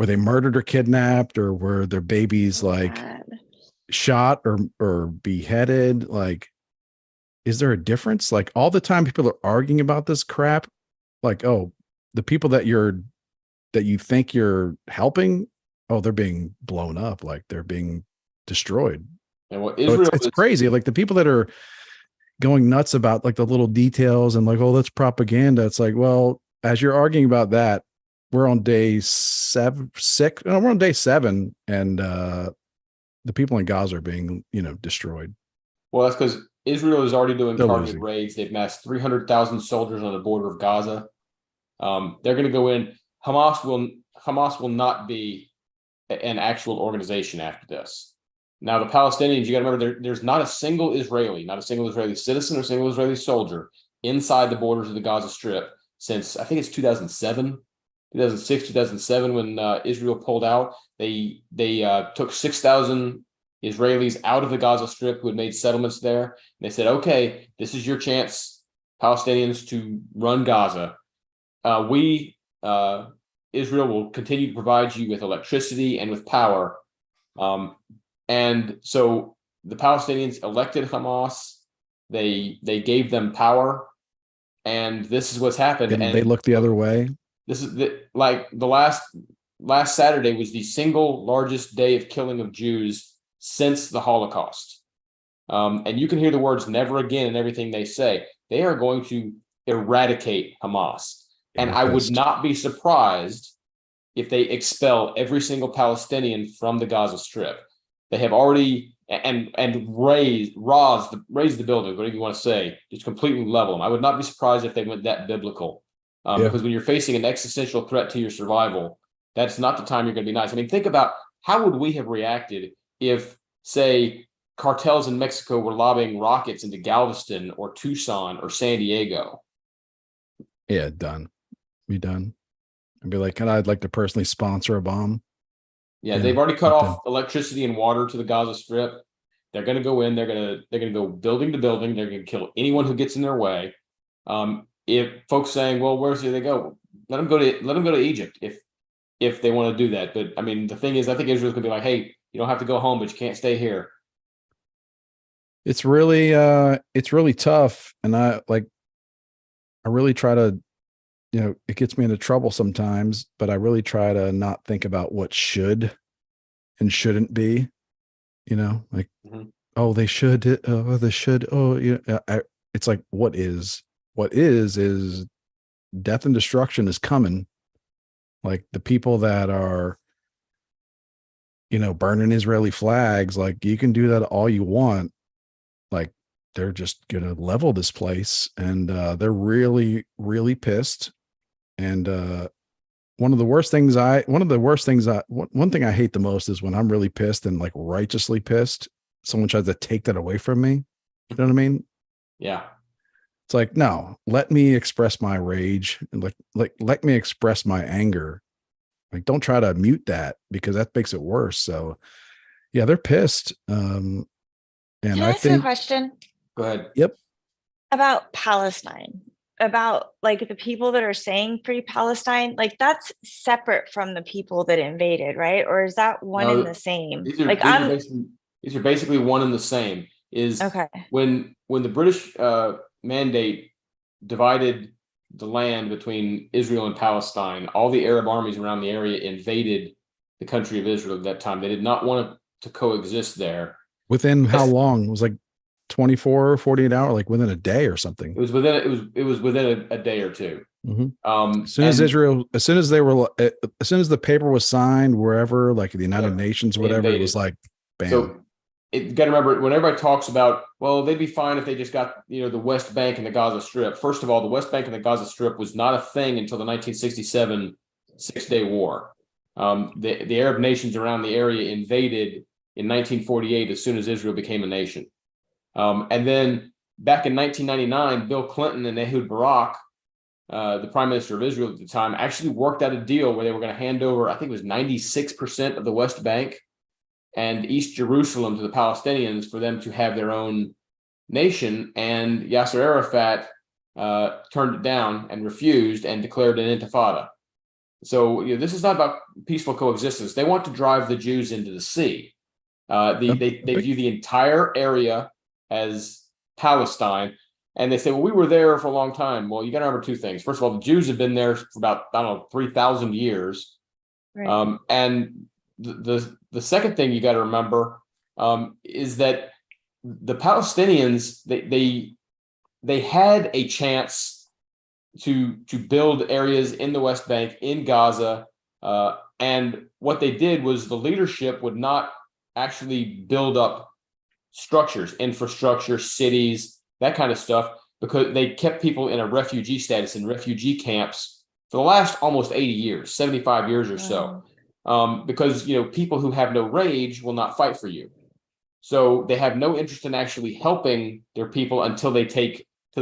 they murdered or kidnapped? Or were their babies shot or beheaded? Like, is there a difference? Like all the time people are arguing about this crap. Like, the people that you think you're helping, they're being blown up. Like they're being destroyed. And what Israel it's crazy. Like the people that are going nuts about like the little details and like, oh, that's propaganda. It's like, well, as you're arguing about that, we're on day 7, 6. No, we're on day 7, and the people in Gaza are being, destroyed. Well, that's because Israel is already doing They're targeted losing. raids. They've massed 300,000 soldiers on the border of Gaza. They're going to go in. Hamas will not be an actual organization after this. Now, the Palestinians, you got to remember, there's not a single Israeli citizen or single Israeli soldier inside the borders of the Gaza Strip since I think it's 2006, 2007, when Israel pulled out. They took 6,000 Israelis out of the Gaza Strip who had made settlements there. And they said, okay, this is your chance, Palestinians, to run Gaza. Israel will continue to provide you with electricity and with power. And so the Palestinians elected Hamas. They gave them power, and this is what's happened. And and they look the other way. This is the last Saturday was the single largest day of killing of Jews since the Holocaust. And you can hear the words "never again" in everything they say. They are going to eradicate Hamas. And I would not be surprised if they expel every single Palestinian from the Gaza Strip. They have already and raised the building, whatever you want to say, just completely level them. I would not be surprised if they went that biblical. Because when you're facing an existential threat to your survival, that's not the time you're going to be nice. I mean, think about how would we have reacted if, say, cartels in Mexico were lobbing rockets into Galveston or Tucson or San Diego. Yeah, done. Be done. I'd be like, I'd like to personally sponsor a bomb. Yeah, they've already cut off electricity and water to the Gaza Strip. They're going to go in. They're going to go building to building. They're going to kill anyone who gets in their way. If folks saying, well, where do they go? Let them go to Egypt if they want to do that. But I mean, the thing is, I think Israel's going to be like, hey, you don't have to go home, but you can't stay here. It's really tough. And I really try to, it gets me into trouble sometimes, but I really try to not think about what should and shouldn't be, oh, they should, they should, it's like, what is death and destruction is coming. Like the people that are, burning Israeli flags, like you can do that all you want. Like they're just going to level this place, and they're really, really pissed. And one thing I hate the most is when I'm really pissed and like righteously pissed, someone tries to take that away from me. You know what I mean? Yeah. It's like, no, let me express my rage and let me express my anger. Like, don't try to mute that because that makes it worse. So yeah, they're pissed. And Can I ask you a question? Go ahead. Yep. About Palestine, about like the people that are saying free Palestine, like that's separate from the people that invaded, right? Or is that one and the same? These are basically one and the same. Okay. When the British mandate divided the land between Israel and Palestine, all the Arab armies around the area invaded the country of Israel at that time. They did not want to coexist there. Within how long? It was like 24, 48 hours, like within a day or something. It was within a day or two. Mm-hmm. As soon as the paper was signed, wherever, like the United Nations, whatever, it was like, bam. So you got to remember, when everybody talks about, well, they'd be fine if they just got, the West Bank and the Gaza Strip. First of all, the West Bank and the Gaza Strip was not a thing until the 1967 Six-Day War. The Arab nations around the area invaded in 1948 as soon as Israel became a nation. And then back in 1999, Bill Clinton and Ehud Barak, the prime minister of Israel at the time, actually worked out a deal where they were going to hand over, I think it was 96% of the West Bank and East Jerusalem to the Palestinians for them to have their own nation. And Yasser Arafat turned it down and refused and declared an intifada. So this is not about peaceful coexistence. They want to drive the Jews into the sea. They view the entire area as Palestine. And they say, well, we were there for a long time. Well, you got to remember two things. First of all, the Jews have been there for about, 3,000 years. Right. And the second thing you got to remember is that the Palestinians, they had a chance to build areas in the West Bank, in Gaza, and what they did was the leadership would not actually build up structures, infrastructure, cities, that kind of stuff, because they kept people in a refugee status in refugee camps for the last almost 80 years, 75 years or so. Because people who have no rage will not fight for you. So they have no interest in actually helping their people until they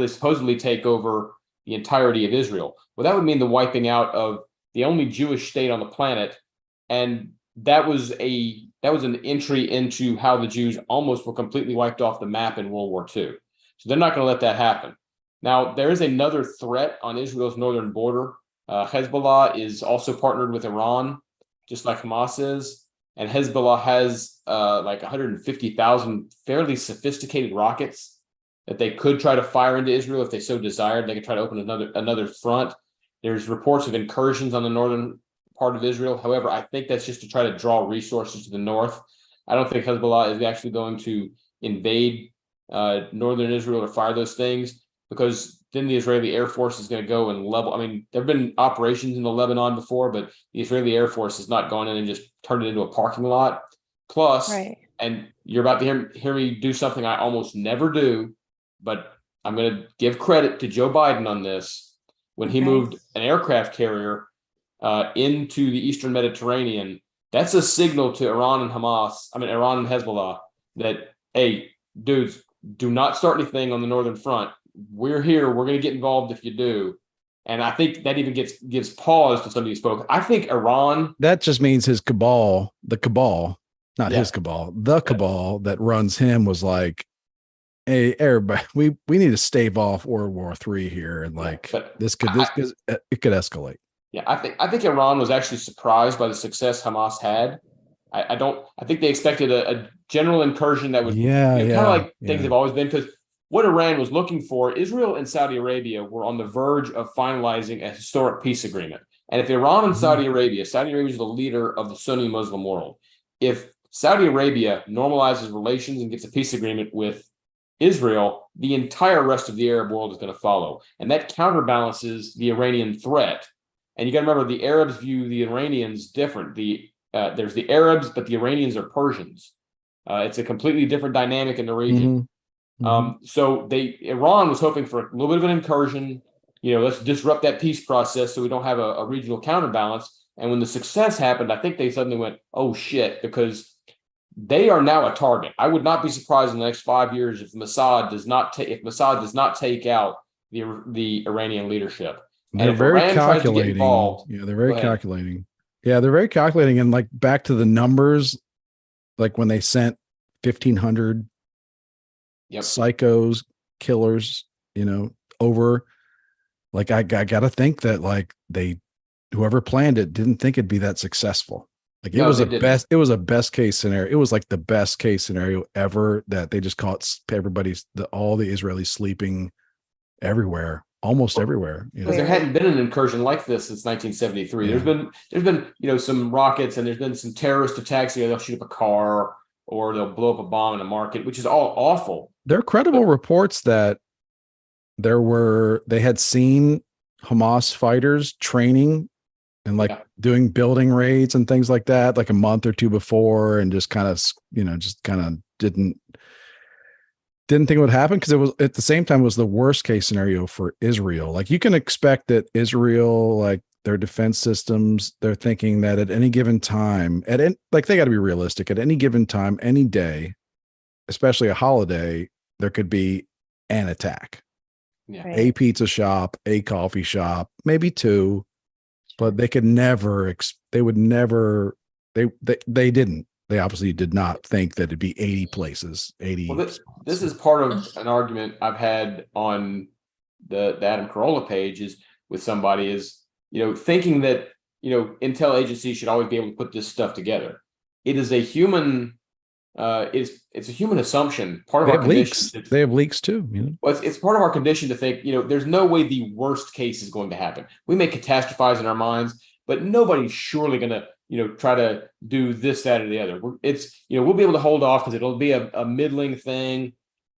supposedly take over the entirety of Israel. Well, that would mean the wiping out of the only Jewish state on the planet. And that was an entry into how the Jews almost were completely wiped off the map in World War II. So they're not going to let that happen. Now, there is another threat on Israel's northern border. Hezbollah is also partnered with Iran, just like Hamas is. And Hezbollah has like 150,000 fairly sophisticated rockets that they could try to fire into Israel if they so desired. They could try to open another front. There's reports of incursions on the northern part of Israel. However, I think that's just to try to draw resources to the north. I don't think Hezbollah is actually going to invade northern Israel or fire those things, because then the Israeli Air Force is going to go and level. I mean, there have been operations in the Lebanon before, but the Israeli Air Force has not gone in and just turned it into a parking lot. Plus, and you're about to hear me do something I almost never do, but I'm going to give credit to Joe Biden on this. When he moved an aircraft carrier into the Eastern Mediterranean, that's a signal to Iran and Hezbollah that, hey, dudes, do not start anything on the northern front. We're here. We're going to get involved if you do. And I think that even gives pause to some of these folks. I think Iran. That just means his cabal, the cabal, not his cabal, the cabal that runs him was like, hey, everybody, we need to stave off World War III here, and it could escalate. Yeah, I think Iran was actually surprised by the success Hamas had. I think they expected a general incursion that would kind of like things have always been, because what Iran was looking for, Israel and Saudi Arabia were on the verge of finalizing a historic peace agreement. And if Iran and Saudi Arabia is the leader of the Sunni Muslim world. If Saudi Arabia normalizes relations and gets a peace agreement with Israel, the entire rest of the Arab world is going to follow. And that counterbalances the Iranian threat. And you got to remember, the Arabs view the Iranians different. There's the Arabs, but the Iranians are Persians. It's a completely different dynamic in the region. So Iran was hoping for a little bit of an incursion. Let's disrupt that peace process so we don't have a regional counterbalance. And when the success happened, I think they suddenly went, oh shit, because they are now a target. I would not be surprised in the next 5 years if Mossad does not take out the Iranian leadership. They're very calculating. They're very calculating. Yeah, they're very calculating. And like back to the numbers, like when they sent 1,500 psychos, killers, over, like I got to think that like whoever planned it didn't think it'd be that successful. Like it was a best case scenario. It was like the best case scenario ever, that they just caught all the Israelis sleeping everywhere, almost everywhere. Because there hadn't been an incursion like this since 1973. Yeah. There's been some rockets, and there's been some terrorist attacks. They'll shoot up a car or they'll blow up a bomb in a market, which is all awful. There are credible reports that they had seen Hamas fighters training and doing building raids and things like that, like a month or two before, and just kind of didn't think it would happen, because it was at the same time was the worst case scenario for Israel. Like you can expect that Israel, like their defense systems, they're thinking that at any given time, they got to be realistic. At any given time, any day, especially a holiday, there could be an attack. Yeah. A pizza shop, a coffee shop, maybe two. But they obviously did not think that it'd be 80 places, 80. Well, this is part of an argument I've had on the Adam Carolla page with somebody thinking that, intel agencies should always be able to put this stuff together. It is a human, it's a human assumption. Part of our condition. They have leaks too. Well, it's part of our condition to think, there's no way the worst case is going to happen. We may catastrophize in our minds, but nobody's surely going to, try to do this, that, or the other. We'll be able to hold off because it'll be a middling thing.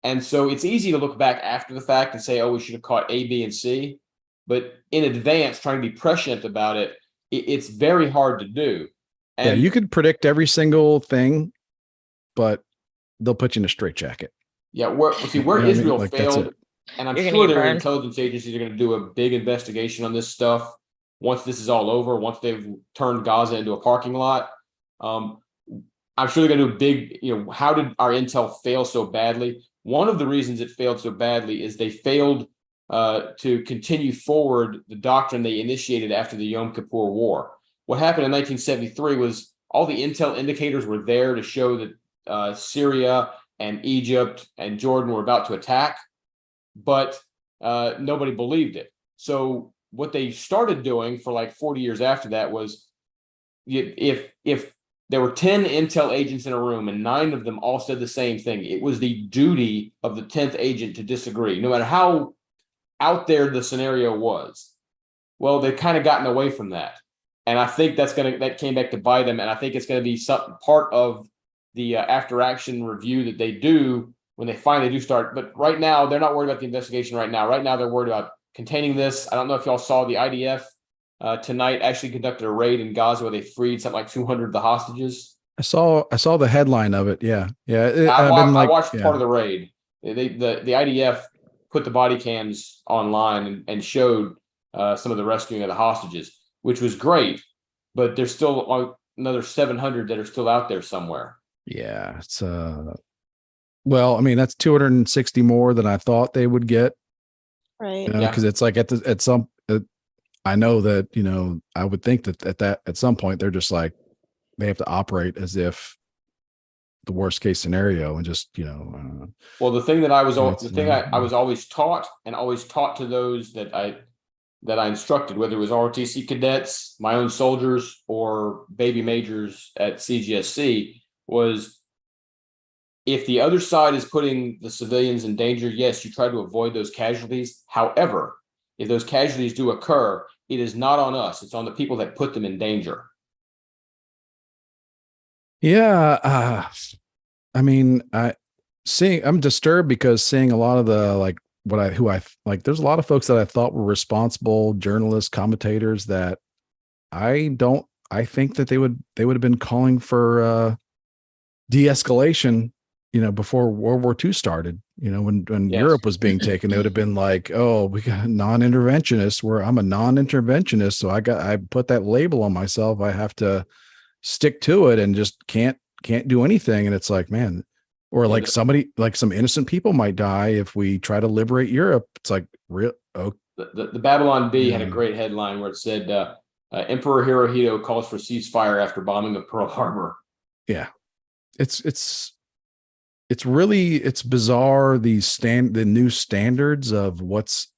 And so it's easy to look back after the fact and say, oh, we should have caught A, B, and C. But in advance, trying to be prescient about it, it's very hard to do. And yeah, you could predict every single thing, but they'll put you in a straitjacket. yeah, where You know what I mean? Israel Like, that's failed, it. and I'm You're gonna sure get their burned. intelligence agencies are going to do a big investigation on this stuff once this is all over, once they've turned Gaza into a parking lot. I'm sure they're going to do a big, how did our intel fail so badly? One of the reasons it failed so badly is they failed to continue forward the doctrine they initiated after the Yom Kippur War. What happened in 1973 was all the intel indicators were there to show that Syria and Egypt and Jordan were about to attack, but nobody believed it. So what they started doing for like 40 years after that was, if there were 10 intel agents in a room and 9 of them all said the same thing, it was the duty of the 10th agent to disagree, no matter how out there the scenario was. Well, they've kind of gotten away from that. And I think that came back to bite them. And I think it's going to be some part of the after action review that they do when they finally do start. But right now, they're not worried about the investigation right now. Right now, they're worried about containing this. I don't know if y'all saw the IDF tonight actually conducted a raid in Gaza where they freed something like 200 of the hostages. I saw the headline of it. Yeah. I watched yeah. part of the raid. The IDF put the body cams online and showed some of the rescuing of the hostages, which was great. But there's still another 700 that are still out there somewhere. Yeah, it's well, I mean, that's 260 more than I thought they would get. Right. You know, because it's like I know that, I would think that at some point they're just like, they have to operate as if the worst case scenario and just, well, the thing that I was it's, always taught to those that I instructed, whether it was ROTC cadets, my own soldiers, or baby majors at CGSC, was if the other side is putting the civilians in danger, yes, you try to avoid those casualties. However, if those casualties do occur, it is not on us. It's on the people that put them in danger. yeah. I mean, I'm disturbed because seeing a lot of the there's a lot of folks that I thought were responsible journalists, commentators that I think that they would have been calling for de-escalation, before World War II started, when Yes. Europe was being taken, they would have been like, oh, we got non-interventionists where I'm a non-interventionist. So I put that label on myself. I have to stick to it and just can't do anything. And it's like, man, or like some innocent people might die if we try to liberate Europe. It's like real. Oh, the Babylon Bee had a great headline where it said, Emperor Hirohito calls for ceasefire after bombing of Pearl Harbor. Yeah. It's bizarre. The new standards of what's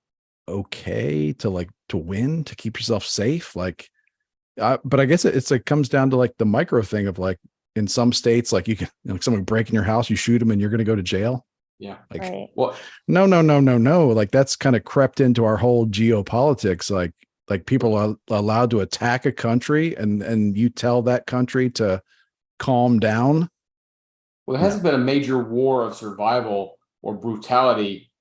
okay to win, to keep yourself safe. But I guess it comes down to like the micro thing of like, in some states, like you can, someone break in your house, you shoot them and you're going to go to jail. Yeah. Like, right. Well, no. Like that's kind of crept into our whole geopolitics. Like people are allowed to attack a country and you tell that country to calm down. Well, there hasn't been a major war of survival or brutality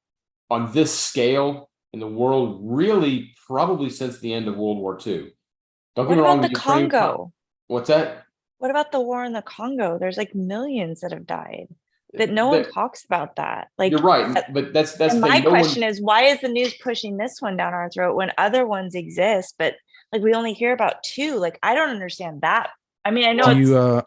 on this scale in the world, really, probably since the end of World War II. Don't get me wrong. What about the Congo? What's that? What about the war in the Congo? There's like millions that have died, but no one talks about that. Like, you're right, but that's and my question is, why is the news pushing this one down our throat when other ones exist, but like we only hear about 2? Like, I don't understand that. I mean, I know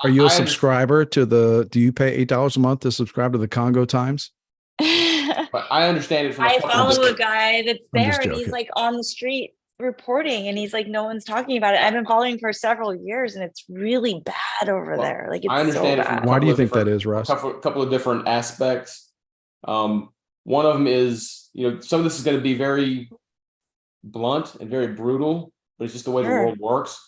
are you a subscriber do you pay $8 a month to subscribe to the Congo Times? But I understand it from I follow a guy that's there and he's like on the street reporting and he's like, no one's talking about it. I've been following for several years and it's really bad over there. Like, it's I understand so bad. it. Why do you think that is, Russ? A couple of different aspects. One of them is, some of this is going to be very blunt and very brutal, but it's just the way the world works.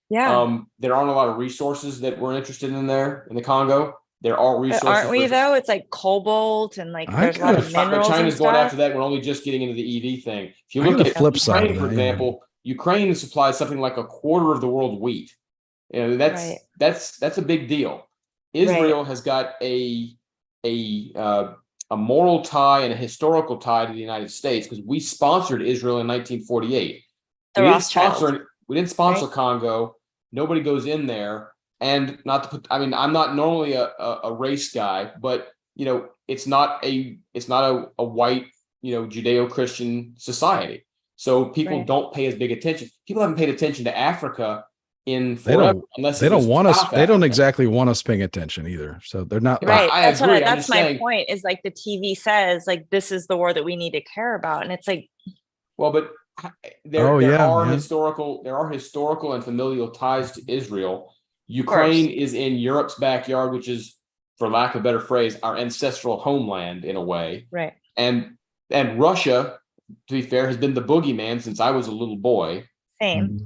Yeah. There aren't a lot of resources that we're interested in there in the Congo. There are resources. But aren't we though? It's like cobalt and like there's a lot of minerals. But China's and going stuff. after that. We're only just getting into the EV thing. If you look at flip side Ukraine, for example, Ukraine supplies something like a quarter of the world wheat. That's a big deal. Israel has got a a moral tie and a historical tie to the United States because we sponsored Israel in 1948. The Rothschilds. We didn't sponsor right? Congo. Nobody goes in there. And not to put, I mean, I'm not normally a race guy, but it's not a white, Judeo-Christian society. So people Right. don't pay as big attention. People haven't paid attention to Africa in They forever, don't. unless They it don't was want us. South They don't Africa. exactly want us paying attention either. So they're not like, Right. I agree. I'm That's just my saying, point is like the TV says like this is the war that we need to care about. And it's like, well, but there oh there yeah, are yeah. historical and familial ties to Israel. course. Ukraine is in Europe's backyard, which is, for lack of a better phrase, our ancestral homeland in a way. right. And Russia, to be fair, has been the boogeyman since I was a little boy. Same.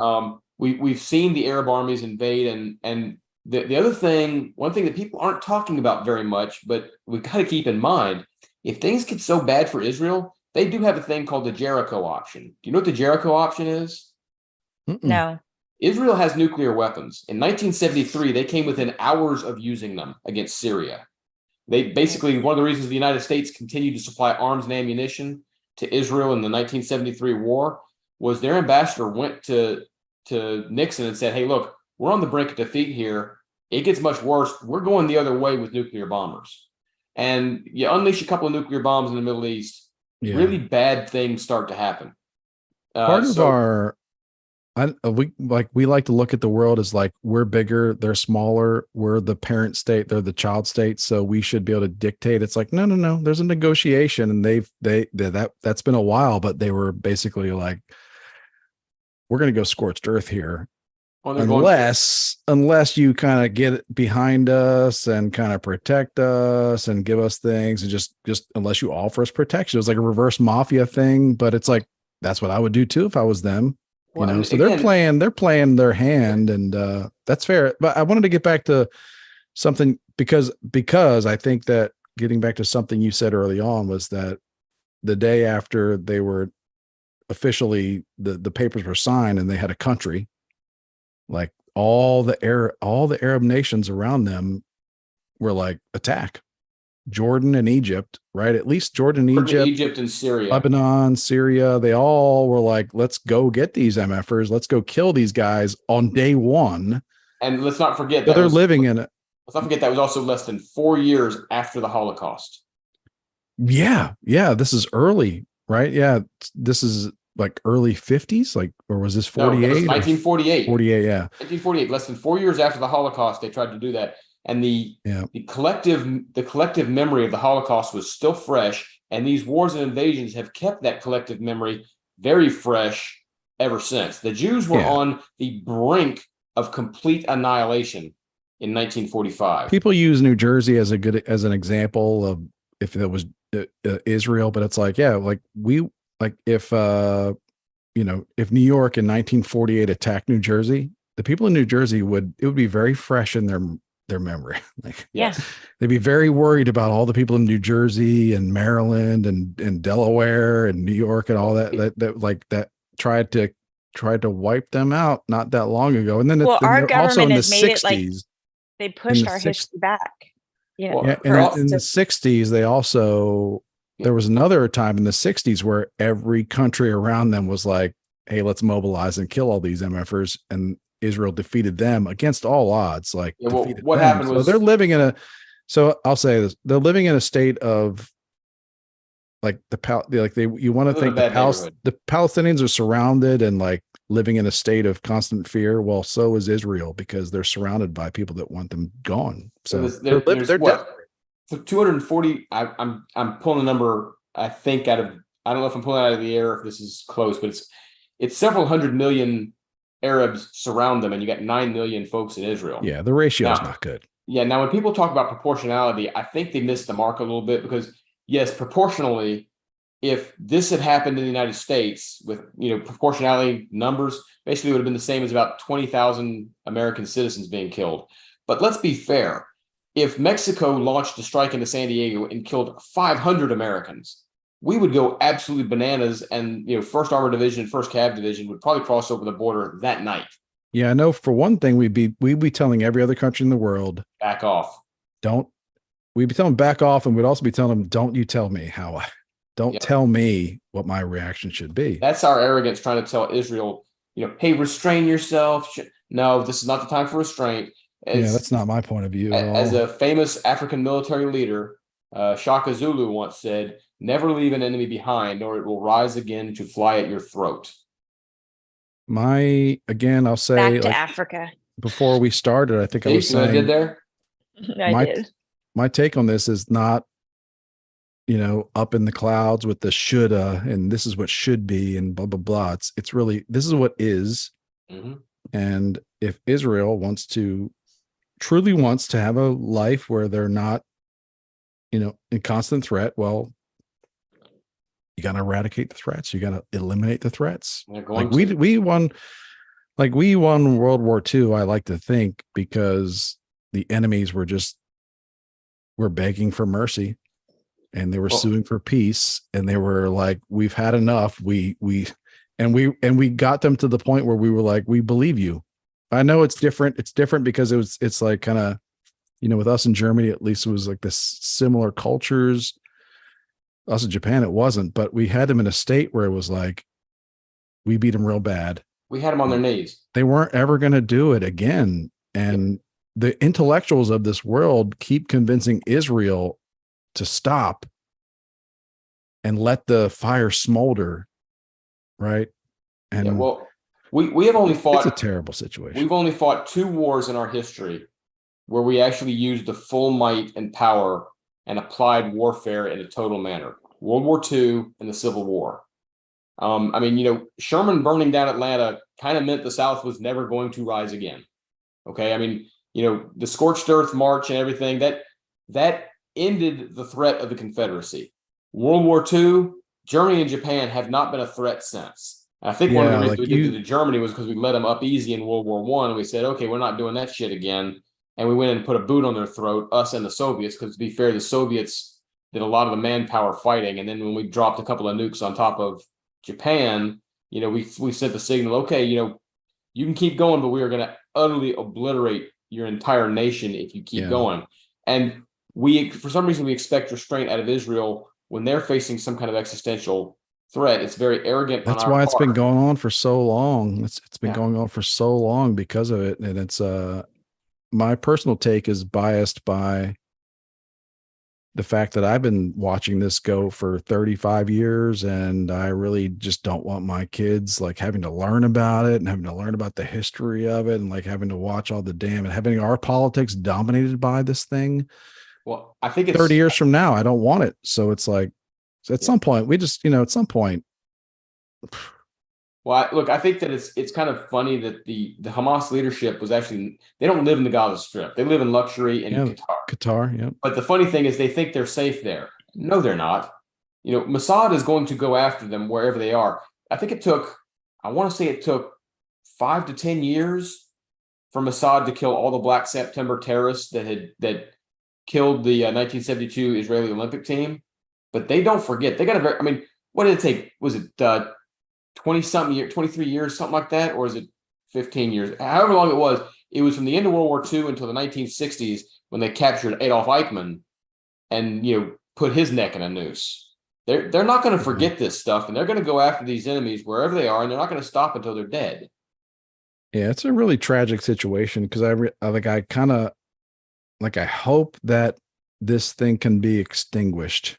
We've seen the Arab armies invade, and the other thing, one thing that people aren't talking about very much, but we've got to keep in mind, if things get so bad for Israel, they do have a thing called the Jericho option. Do you know what the Jericho option is? Mm-mm. No. Israel has nuclear weapons. In 1973, they came within hours of using them against Syria. They basically, one of the reasons the United States continued to supply arms and ammunition to Israel in the 1973 war was their ambassador went to Nixon and said, hey, look, we're on the brink of defeat here. It gets much worse. We're going the other way with nuclear bombers. And you unleash a couple of nuclear bombs in the Middle East, Yeah. really bad things start to happen. Part of our, we like to look at the world as like we're bigger, they're smaller, we're the parent state, they're the child state, so we should be able to dictate. It's like no. There's a negotiation, and that's been a while, but they were basically like, we're going to go scorched earth here, unless you kind of get behind us and kind of protect us and give us things, and just unless you offer us protection. It was like a reverse mafia thing, but it's like that's what I would do too if I was them. Well, So again, they're playing their hand, and that's fair. But I wanted to get back to something because I think that getting back to something you said early on was that the day after they were officially the papers were signed and they had a country, like all the Arab nations around them were like, attack Jordan and Egypt, right? At least Jordan, Egypt and Syria, Lebanon, Syria, they all were like, let's go get these MFers. Let's go kill these guys on day one. And let's not forget that they're living in it. Let's not forget that was also less than 4 years after the Holocaust. Yeah. This is early, right? Yeah. This is like early 50s, like, or was this 48? No, 1948. 48, yeah. 1948, less than 4 years after the Holocaust, they tried to do that. And the collective memory of the Holocaust was still fresh, and these wars and invasions have kept that collective memory very fresh ever since. The Jews were on the brink of complete annihilation in 1945. People use New Jersey as an example of if it was Israel, but it's like, yeah, like if if New York in 1948 attacked New Jersey, the people in New Jersey it would be very fresh in their memory. Like, they'd be very worried about all the people in New Jersey and Maryland and Delaware and New York and all that tried to wipe them out not that long ago. And then our government also in the has made 60s, it like they pushed our history back. In the 60s, they also there was another time in the 60s where every country around them was like, hey, let's mobilize and kill all these MFers, and Israel defeated them against all odds. Like, what happened was they're living in I'll say this, they're living in a state of like you want to think the Palestinians are surrounded and like living in a state of constant fear. Well, so is Israel, because they're surrounded by people that want them gone. So they're 240. I'm pulling a number, I think, I don't know if I'm pulling it out of the air, if this is close, but it's several hundred million Arabs surround them, and you got 9 million folks in Israel. Yeah, the ratio is not good. Yeah, now when people talk about proportionality, I think they miss the mark a little bit, because yes, proportionally, if this had happened in the United States with proportionality numbers, basically it would have been the same as about 20,000 American citizens being killed. But let's be fair. If Mexico launched a strike into San Diego and killed 500 Americans, we would go absolutely bananas, and 1st Armored Division, 1st Cav Division would probably cross over the border that night. Yeah, I know. For one thing, we'd be telling every other country in the world, back off. Don't we'd be telling them back off, and we'd also be telling them, don't you tell me don't Yep. tell me what my reaction should be. That's our arrogance trying to tell Israel, hey, restrain yourself. No, this is not the time for restraint. That's not my point of view at all. As a famous African military leader, Shaka Zulu once said, never leave an enemy behind, or it will rise again to fly at your throat. I'll say, back to Africa. Before we started, I think I was saying, what I did there? I did. My take on this is not, up in the clouds with the shoulda and this is what should be and blah, blah, blah. It's really, this is what is. Mm-hmm. And if Israel truly wants to have a life where they're not, in constant threat, well, you got to eradicate the threats. You got to eliminate the threats. We won World War II, I like to think, because the enemies were begging for mercy, and they were suing for peace, and they were like, we've had enough. We got them to the point where we were like, we believe you. I know it's different. It's different because it's like kind of, with us in Germany, at least it was like this similar cultures. Us in Japan, it wasn't, but we had them in a state where it was like, we beat them real bad. We had them on their knees. They weren't ever going to do it again. And the intellectuals of this world keep convincing Israel to stop and let the fire smolder. Right. And we have only fought. It's a terrible situation. We've only fought 2 wars in our history where we actually used the full might and power and applied warfare in a total manner. World War II and the Civil War. Sherman burning down Atlanta kind of meant the South was never going to rise again. Okay. The scorched earth march and everything that ended the threat of the Confederacy. World War II, Germany and Japan have not been a threat since. And I think one of the reasons we did to Germany was because we let them up easy in World War I. And we said, okay, we're not doing that shit again. And we went and put a boot on their throat, us and the Soviets, because to be fair, the Soviets did a lot of the manpower fighting. And then when we dropped a couple of nukes on top of Japan, we sent the signal, okay, you can keep going, but we are going to utterly obliterate your entire nation if you keep going. And for some reason, we expect restraint out of Israel when they're facing some kind of existential threat. It's very arrogant. That's why it's been going on for so long. It's been going on for so long because of it. And it's my personal take is biased by the fact that I've been watching this go for 35 years, and I really just don't want my kids like having to learn about it and having to learn about the history of it and like having to watch all the damn and having our politics dominated by this thing. Well, I think it's 30 years from now, I don't want it. So it's like, at some point, we just, at some point. Well, I think that it's kind of funny that the Hamas leadership was actually, they don't live in the Gaza Strip. They live in luxury in Qatar, yeah. But the funny thing is they think they're safe there. No, they're not. Mossad is going to go after them wherever they are. I want to say it took 5 to 10 years for Mossad to kill all the Black September terrorists that killed the 1972 Israeli Olympic team. But they don't forget. They got what did it take? Was it 20-something years, 23 years, something like that? Or is it 15 years? However long it was from the end of World War II until the 1960s when they captured Adolf Eichmann and, put his neck in a noose. They're not going to forget this stuff, and they're going to go after these enemies wherever they are, and they're not going to stop until they're dead. Yeah, it's a really tragic situation because I hope that this thing can be extinguished.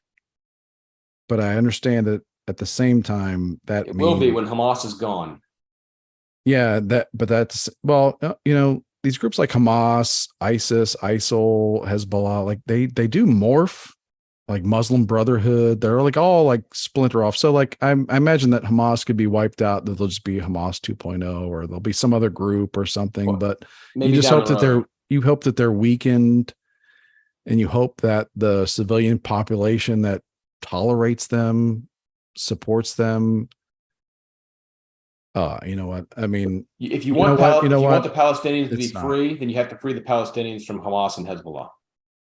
But I understand that at the same time that it will be when Hamas is gone. Yeah, these groups like Hamas, ISIS, ISIL, Hezbollah, like they do morph, like Muslim Brotherhood. They're like all like splinter off. So like I imagine that Hamas could be wiped out. That they'll just be Hamas 2.0, or there'll be some other group or something. Well, but you just hope that they're weakened, and you hope that the civilian population that tolerates them, supports them. You know what? I mean, if you want the Palestinians to be free, then you have to free the Palestinians from Hamas and Hezbollah.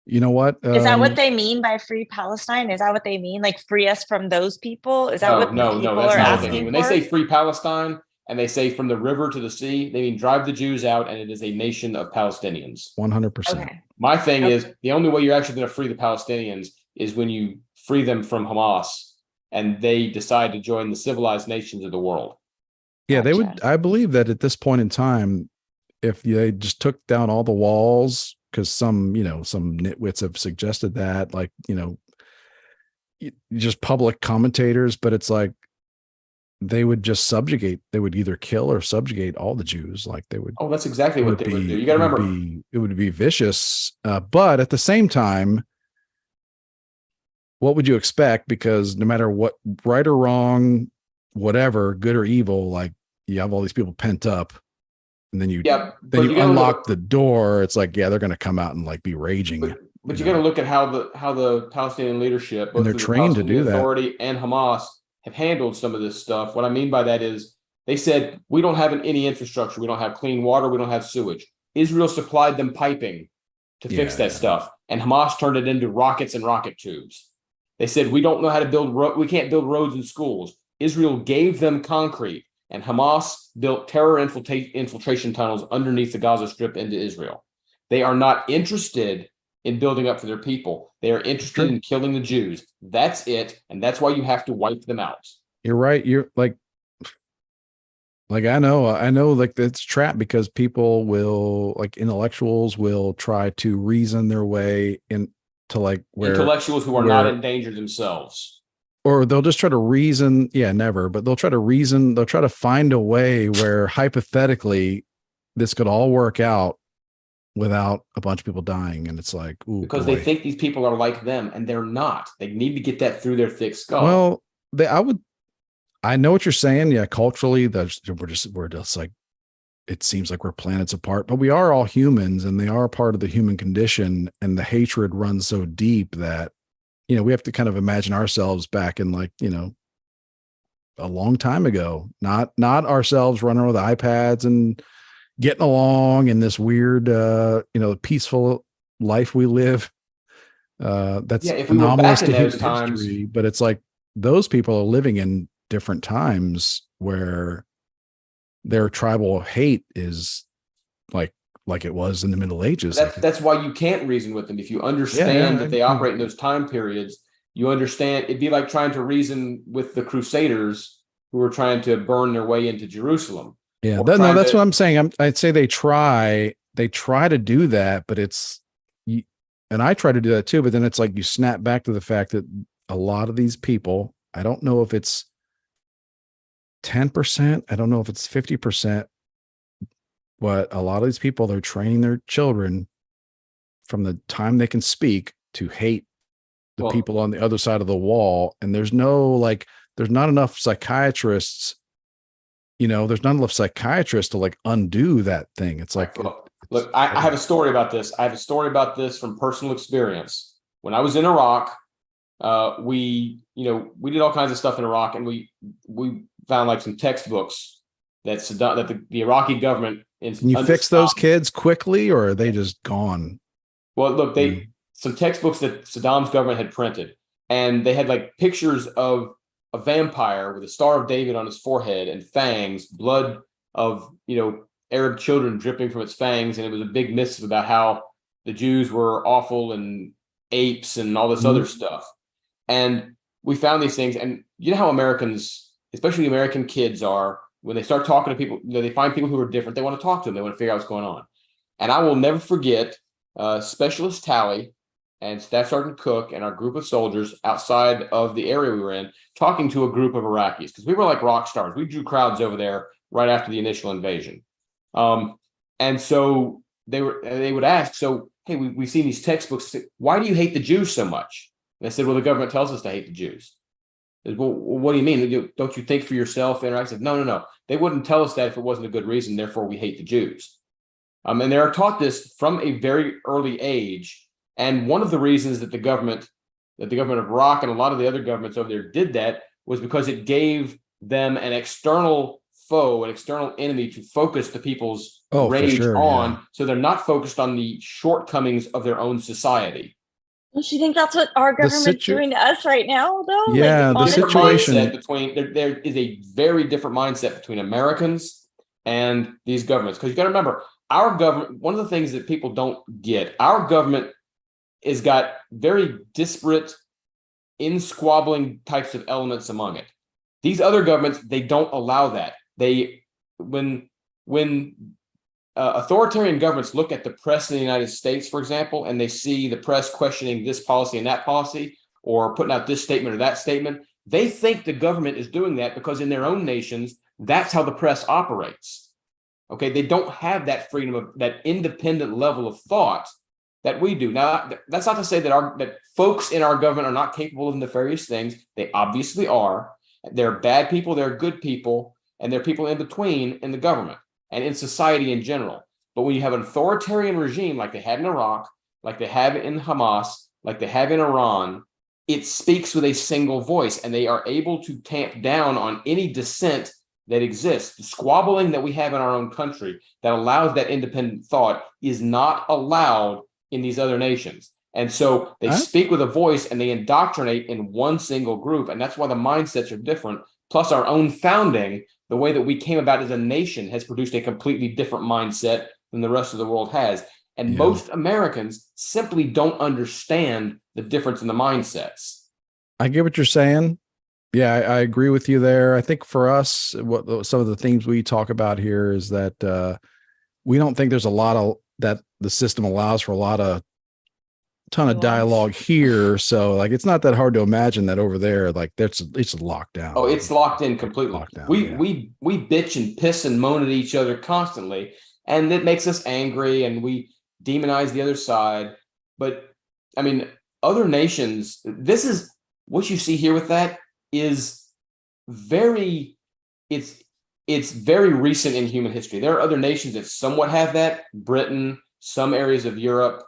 You know what? Is that what they mean by free Palestine? Is that what they mean? Like free us from those people? Is that what people are asking for? When they say free Palestine, and they say from the river to the sea, they mean drive the Jews out, and it is a nation of Palestinians. 100%. Okay. My thing is the only way you're actually going to free the Palestinians is when you free them from Hamas and they decide to join the civilized nations of the world. Yeah, they would. Gotcha. I believe that at this point in time, if they just took down all the walls, because some nitwits have suggested that, like, just public commentators, but it's like they would just subjugate. They would either kill or subjugate all the Jews. Like they would. Oh, that's exactly what they would do. You got to remember, it would be vicious. But at the same time, what would you expect? Because no matter what, right or wrong, whatever, good or evil, like you have all these people pent up, and then you unlock the door. It's like, yeah, they're going to come out and like be raging. But you got to look at how the Palestinian leadership, both and they're trained to do that, Authority and Hamas, have handled some of this stuff. What I mean by that is they said, we don't have any infrastructure. We don't have clean water. We don't have sewage. Israel supplied them piping to fix that stuff. And Hamas turned it into rockets and rocket tubes. They said, we don't know how to build we can't build roads and schools. Israel gave them concrete, and Hamas built terror infiltration tunnels underneath the Gaza Strip into Israel. They are not interested in building up for their people. They are interested in killing the Jews. That's it. And that's why you have to wipe them out. You're right. You're like I know like it's trapped because people will, like, intellectuals will try to reason their way into like intellectuals who are not in danger themselves. Or they'll just try to reason. Yeah, never, but they'll try to reason. They'll try to find a way where hypothetically this could all work out without a bunch of people dying. And it's like, ooh, because they think these people are like them, and they're not. They need to get that through their thick skull. Well, I know what you're saying. Yeah, culturally, we're just like, it seems like we're planets apart, but we are all humans, and they are part of the human condition. And the hatred runs so deep that, we have to kind of imagine ourselves back in, like, a long time ago, not ourselves running around with iPads and getting along in this weird, peaceful life we live. That's if we were back in those times, history, but it's like those people are living in different times where their tribal hate is like it was in the Middle Ages. That's why you can't reason with them. If you understand that they operate in those time periods, you understand. It'd be like trying to reason with the Crusaders who were trying to burn their way into Jerusalem. Yeah, that's what I'm saying. I'd say they try to do that, but and I try to do that too. But then it's like you snap back to the fact that a lot of these people, I don't know if it's 10%, I don't know if it's 50%, but a lot of these people, they're training their children from the time they can speak to hate the people on the other side of the wall. And there's not enough psychiatrists. There's not enough psychiatrists to like undo that thing. It's like, look, I have a story about this. I have a story about this from personal experience. When I was in Iraq, we did all kinds of stuff in Iraq, and we found like some textbooks that the Iraqi government. Can you fix those kids quickly, or are they just gone? Well, look, some textbooks that Saddam's government had printed, and they had like pictures of a vampire with a Star of David on his forehead and fangs, blood of Arab children dripping from its fangs, and it was a big missive about how the Jews were awful and apes and all this other stuff. And we found these things, and you know how Americans, especially American kids, are when they start talking to people. They find people who are different. They want to talk to them. They want to figure out what's going on. And I will never forget Specialist Tally and Staff Sergeant Cook and our group of soldiers outside of the area we were in, talking to a group of Iraqis, because we were like rock stars. We drew crowds over there right after the initial invasion. And so they would ask, so, hey, we've seen these textbooks. Why do you hate the Jews so much? And I said, well, the government tells us to hate the Jews. Said, well, what do you mean? Don't you think for yourself? And I said, no. They wouldn't tell us that if it wasn't a good reason. Therefore, we hate the Jews. And they are taught this from a very early age. And one of the reasons that the government of Iraq and a lot of the other governments over there did that was because it gave them an external foe, an external enemy to focus the people's rage on. Yeah. So they're not focused on the shortcomings of their own society. Don't you think that's what our government's doing to us right now, though? Yeah, like, the situation mindset between there is a very different mindset between Americans and these governments. Because you got to remember, our government, one of the things that people don't get, our government has got very disparate, in-squabbling types of elements among it. These other governments, they don't allow that. When authoritarian governments look at the press in the United States, for example, and they see the press questioning this policy and that policy, or putting out this statement or that statement, they think the government is doing that because in their own nations, that's how the press operates. Okay, they don't have that freedom of that independent level of thought that we do. Now, that's not to say that folks in our government are not capable of nefarious things. They obviously are. There are bad people, there are good people, and there are people in between in the government and in society in general. But when you have an authoritarian regime like they had in Iraq, like they have in Hamas, like they have in Iran, it speaks with a single voice, and they are able to tamp down on any dissent that exists. The squabbling that we have in our own country that allows that independent thought is not allowed in these other nations. And so they speak with a voice and they indoctrinate in one single group. And that's why the mindsets are different. Plus, our own founding, the way that we came about as a nation, has produced a completely different mindset than the rest of the world has. And most Americans simply don't understand the difference in the mindsets. I get what you're saying. Yeah, I agree with you there. I think for us, what some of the things we talk about here is that we don't think there's a lot of that the system allows for a ton of dialogue here. So like, it's not that hard to imagine that over there, like it's locked down. Oh, it's locked in completely. We bitch and piss and moan at each other constantly, and it makes us angry and we demonize the other side. But I mean, other nations, this is what you see here with that is very, it's very recent in human history. There are other nations that somewhat have that, Britain, some areas of Europe,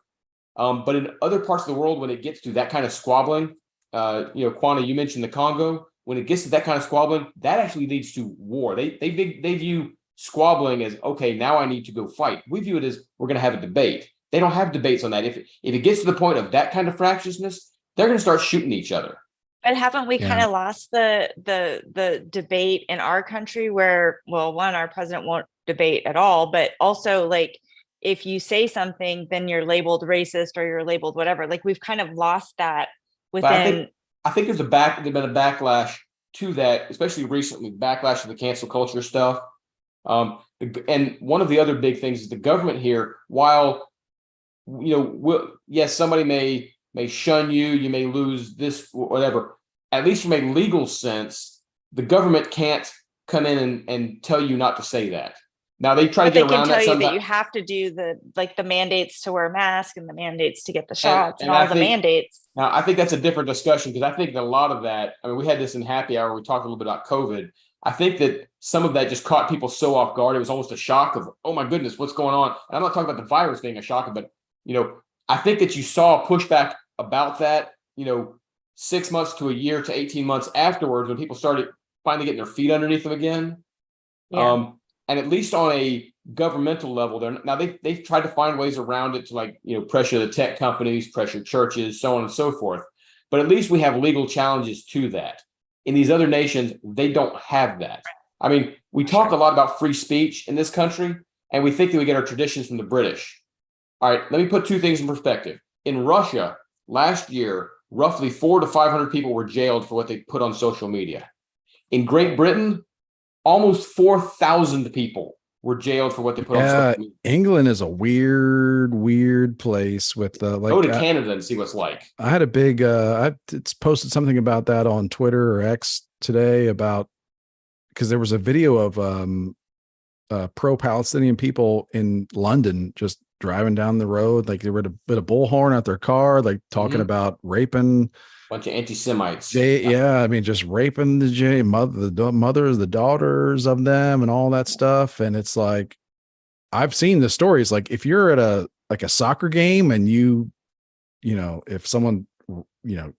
but in other parts of the world, when it gets to that kind of squabbling, Quana, you mentioned the Congo. When it gets to that kind of squabbling, that actually leads to war. They view squabbling as, okay, now I need to go fight. We view it as we're going to have a debate. They don't have debates on that. If it gets to the point of that kind of fractiousness, they're going to start shooting each other. But haven't we kind of lost the debate in our country where, well, one, our president won't debate at all, but also like if you say something, then you're labeled racist or you're labeled whatever. Like we've kind of lost that within. I think there's been a backlash to that, especially recently, backlash to the cancel culture stuff. And one of the other big things is the government here, while, yes, somebody may shun you, you may lose this, whatever. At least from a legal sense, the government can't come in and tell you not to say that. Now they try to get around that. They can tell you that you have to do the mandates to wear a mask and the mandates to get the shots and all the mandates. Now I think that's a different discussion because I think that a lot of that, I mean, we had this in happy hour. We talked a little bit about COVID. I think that some of that just caught people so off guard. It was almost a shock of, oh my goodness, what's going on? And I'm not talking about the virus being a shock, but I think that you saw pushback about that, 6 months to a year to 18 months afterwards when people started finally getting their feet underneath them again. Yeah. And at least on a governmental level, they've tried to find ways around it to pressure the tech companies, pressure churches, so on and so forth. But at least we have legal challenges to that. In these other nations, they don't have that. I mean, we talk a lot about free speech in this country, and we think that we get our traditions from the British. All right, let me put two things in perspective. In Russia, last year, roughly 400 to 500 people were jailed for what they put on social media. In Great Britain, almost 4,000 people were jailed for what they put on social media. England is a weird place with go to Canada and see what's like. I had a big I posted something about that on Twitter or X today about because there was a video of pro-Palestinian people in London just driving down the road, like they were a bit of bullhorn at their car, like talking about raping bunch of anti-Semites. I mean, just raping the mothers, the daughters of them, and all that stuff. And it's like, I've seen the stories. Like, if you're at a soccer game and if someone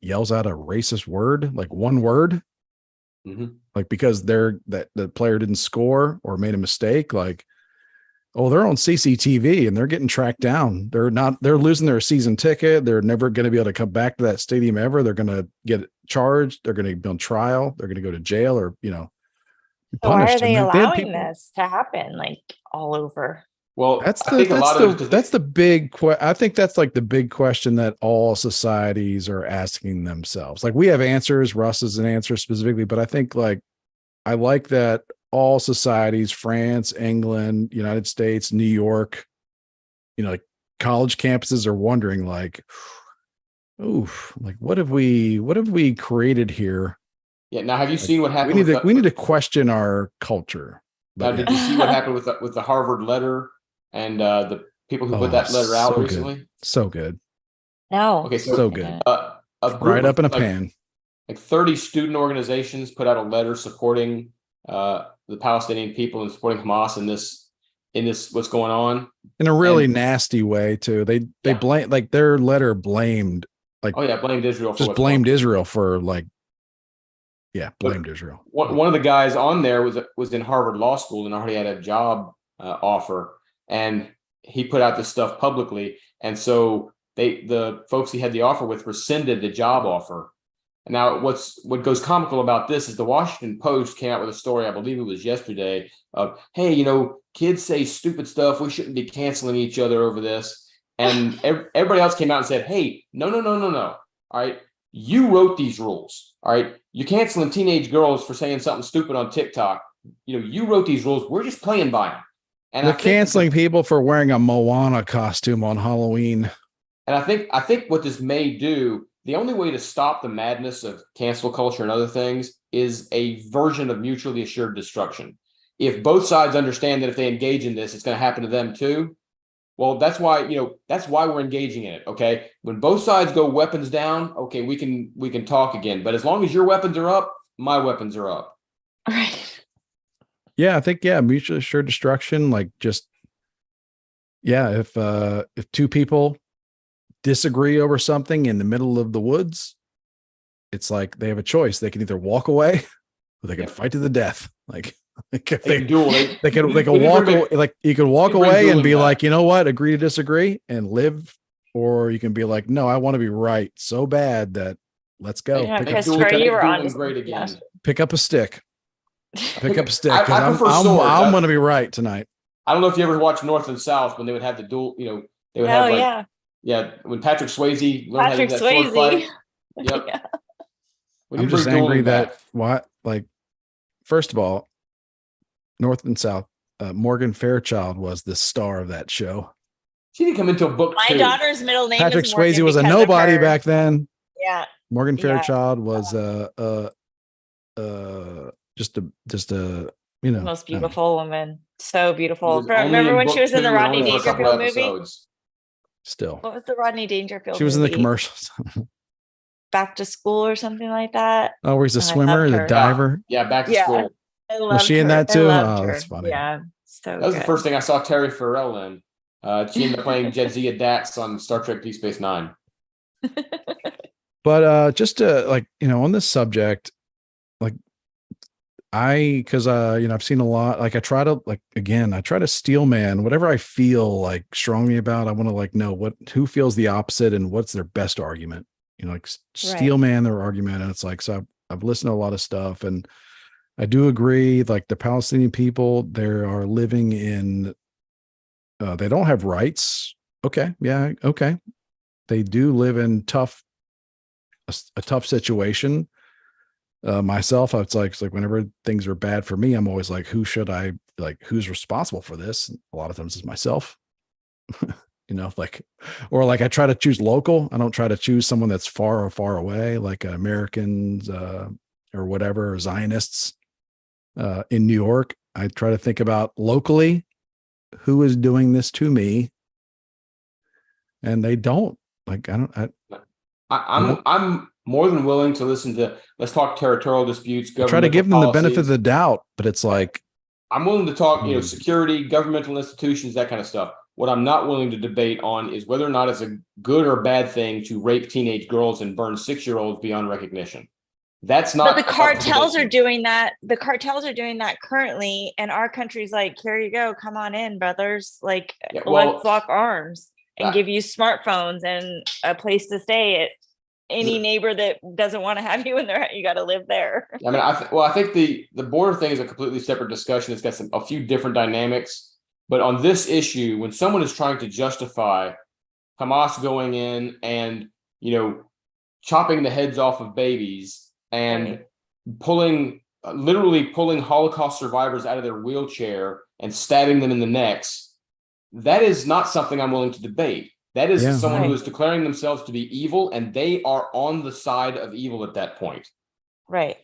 yells out a racist word, like one word, like because the player didn't score or made a mistake, like, Oh, they're on CCTV and they're getting tracked down. They're losing their season ticket. They're never going to be able to come back to that stadium ever. They're going to get charged. They're going to be on trial. They're going to go to jail or, be So why are punished. they And they had allowing people- this to happen like all over? Well, That's I think a lot of it that's the big I think that's like the big question that all societies are asking themselves. Like we have answers, Russ is an answer specifically, but I think like I like that all societies, France, England, United States, New York, like college campuses are wondering like, oof, like what have we created here? Yeah. Now, have you Like, seen what happened? we need to question our culture. Now, But did you see what happened with the Harvard letter and the people who put that letter out so recently? good. So good. No. Okay, So good. A group Right up in a of, like, pan. like 30 student organizations put out a letter supporting the Palestinian people and supporting Hamas in this what's going on. In a really And- nasty way too. They Yeah. blame, like their letter blamed, like Oh yeah, blamed Israel for just what's blamed going on. Israel for like, yeah, blamed Israel. One of the guys on there was in Harvard Law School and already had a job offer, and he put out this stuff publicly, and so the folks he had the offer with rescinded the job offer. And now what goes comical about this is the Washington Post came out with a story, I believe it was yesterday, of, hey, kids say stupid stuff, we shouldn't be canceling each other over this. And everybody else came out and said, hey, no. All right, you wrote these rules. All right, you're canceling teenage girls for saying something stupid on TikTok. You wrote these rules. We're just playing by them. And They're canceling people for wearing a Moana costume on Halloween. And I think what this may do, the only way to stop the madness of cancel culture and other things is a version of mutually assured destruction. If both sides understand that if they engage in this, it's going to happen to them too. Well, that's why we're engaging in it. Okay. When both sides go weapons down, okay, we can talk again. But as long as your weapons are up, my weapons are up. Right. Yeah, I think, mutually assured destruction. Like just, if two people disagree over something in the middle of the woods, it's like they have a choice. They can either walk away or they can fight to the death. Like if They can duel. they can walk away. Like you can walk away and be like, you know what, agree to disagree and live, or you can be like, no, I want to be right so bad that let's go. Yeah, Pick Christopher, you were on great again. Pick up a stick. Pick up a stick. I 'Cause prefer swords. I'm going to be right tonight. I don't know if you ever watched North and South when they would have the duel. They would have like when Patrick Swayze learned how to do that sword fight. Yep. Yeah. When I'm you just bring dueling angry back, that what, like, first of all, North and South, Morgan Fairchild was the star of that show. she didn't come until book My 2. daughter's middle name Patrick is Morgan Swayze was a because of nobody her. back then. Yeah. Morgan Yeah. Fairchild was just a Most beautiful woman. So beautiful. She was only Remember in when book she was in the 2 and Rodney only for a couple Dangerfield movie? episodes. Still, What was the Rodney Dangerfield she was in the movie? commercials. Back to School or something like that. Oh, where he's a I swimmer, loved the her. diver. Yeah, back to Yeah. school. I loved she in her. that I too? loved Oh, her. that's funny. Yeah. So That was good. the first thing I saw Terry Farrell in. She ended up playing Jadzia Dax on Star Trek Deep Space Nine. But just to on this subject, like because I've seen a lot. Like I try to steel man whatever I feel like strongly about. I want to know who feels the opposite and what's their best argument. Steel man their argument, and it's like, so I've listened to a lot of stuff, and I do agree. Like the Palestinian people, they are living in. They don't have rights. Okay, yeah, okay. They do live in a tough situation. Myself, it's like whenever things are bad for me, I'm always like, who's responsible for this? A lot of times it's myself. Or I try to choose local. I don't try to choose someone that's far away, like Americans or whatever, or Zionists in New York. I try to think about locally, who is doing this to me, and they don't. I'm more than willing to listen to. Let's talk territorial disputes. Try to give them the benefit of the doubt, but it's like I'm willing to talk, security, governmental institutions, that kind of stuff. What I'm not willing to debate on is whether or not it's a good or bad thing to rape teenage girls and burn 6-year-olds beyond recognition. That's But not. the up for cartels are debate. doing that. The cartels are doing that currently, and our country's like, here you go, come on in, brothers. Like, Yeah, let's well, lock arms and that- give you smartphones and a place to stay at any neighbor that doesn't want to have you in there. You got to live there. I mean, I think the border thing is a completely separate discussion. It's got a few different dynamics, but on this issue, when someone is trying to justify Hamas going in and chopping the heads off of babies and Right. literally pulling Holocaust survivors out of their wheelchair and stabbing them in the necks, that is not something I'm willing to debate. That is someone who is declaring themselves to be evil, and they are on the side of evil at that point. Right.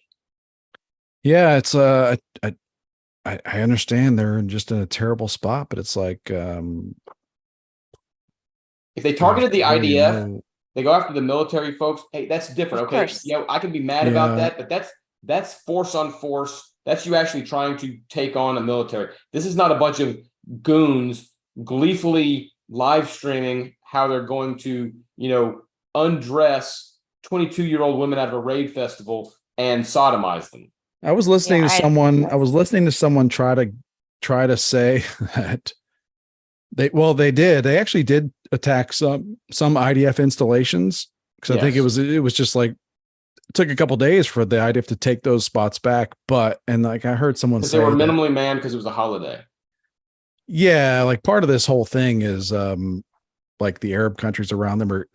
Yeah, it's I understand they're just in a terrible spot, but it's like if they targeted the really IDF, they go after the military folks. Hey, that's different. Of Okay, course. I can be mad about that, but that's force on force. That's you actually trying to take on a military. This is not a bunch of goons gleefully live streaming how they're going to, undress 22-year-old women at a raid festival and sodomize them. I was listening Yeah, to someone. I was listening to someone try to say that they did. They actually did attack some IDF installations because I think it was just like it took a couple days for the IDF to take those spots back. But like I heard someone say they were minimally manned because it was a holiday. Yeah, like part of this whole thing is like the Arab countries around them are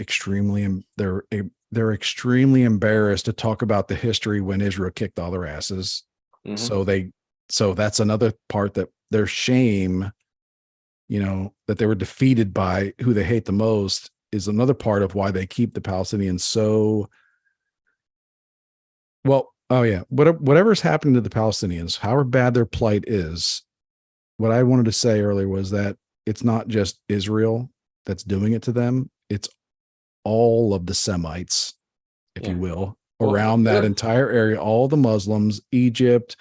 they're extremely embarrassed to talk about the history when Israel kicked all their asses. Mm-hmm. So that's another part, that their shame, that they were defeated by who they hate the most, is another part of why they keep the Palestinians so well. Oh yeah, whatever's happening to the Palestinians, however bad their plight is, what I wanted to say earlier was that it's not just Israel that's doing it to them. It's all of the Semites, if you will, around that entire area, all the Muslims, Egypt,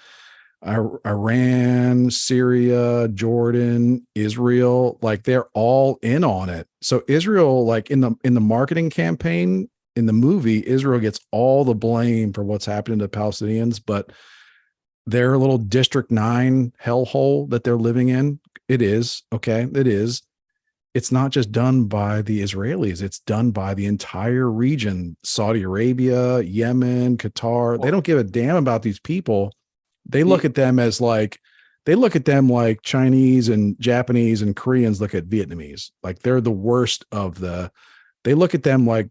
Iran, Syria, Jordan, Israel, like they're all in on it. So Israel, like in the marketing campaign, in the movie, Israel gets all the blame for what's happening to the Palestinians, but their little District 9 hellhole that they're living in, it is, okay, it is. It's not just done by the Israelis, it's done by the entire region. Saudi Arabia, Yemen, Qatar, they don't give a damn about these people. They look at them as like, Chinese and Japanese and Koreans look at Vietnamese. Like they're the worst of they look at them like,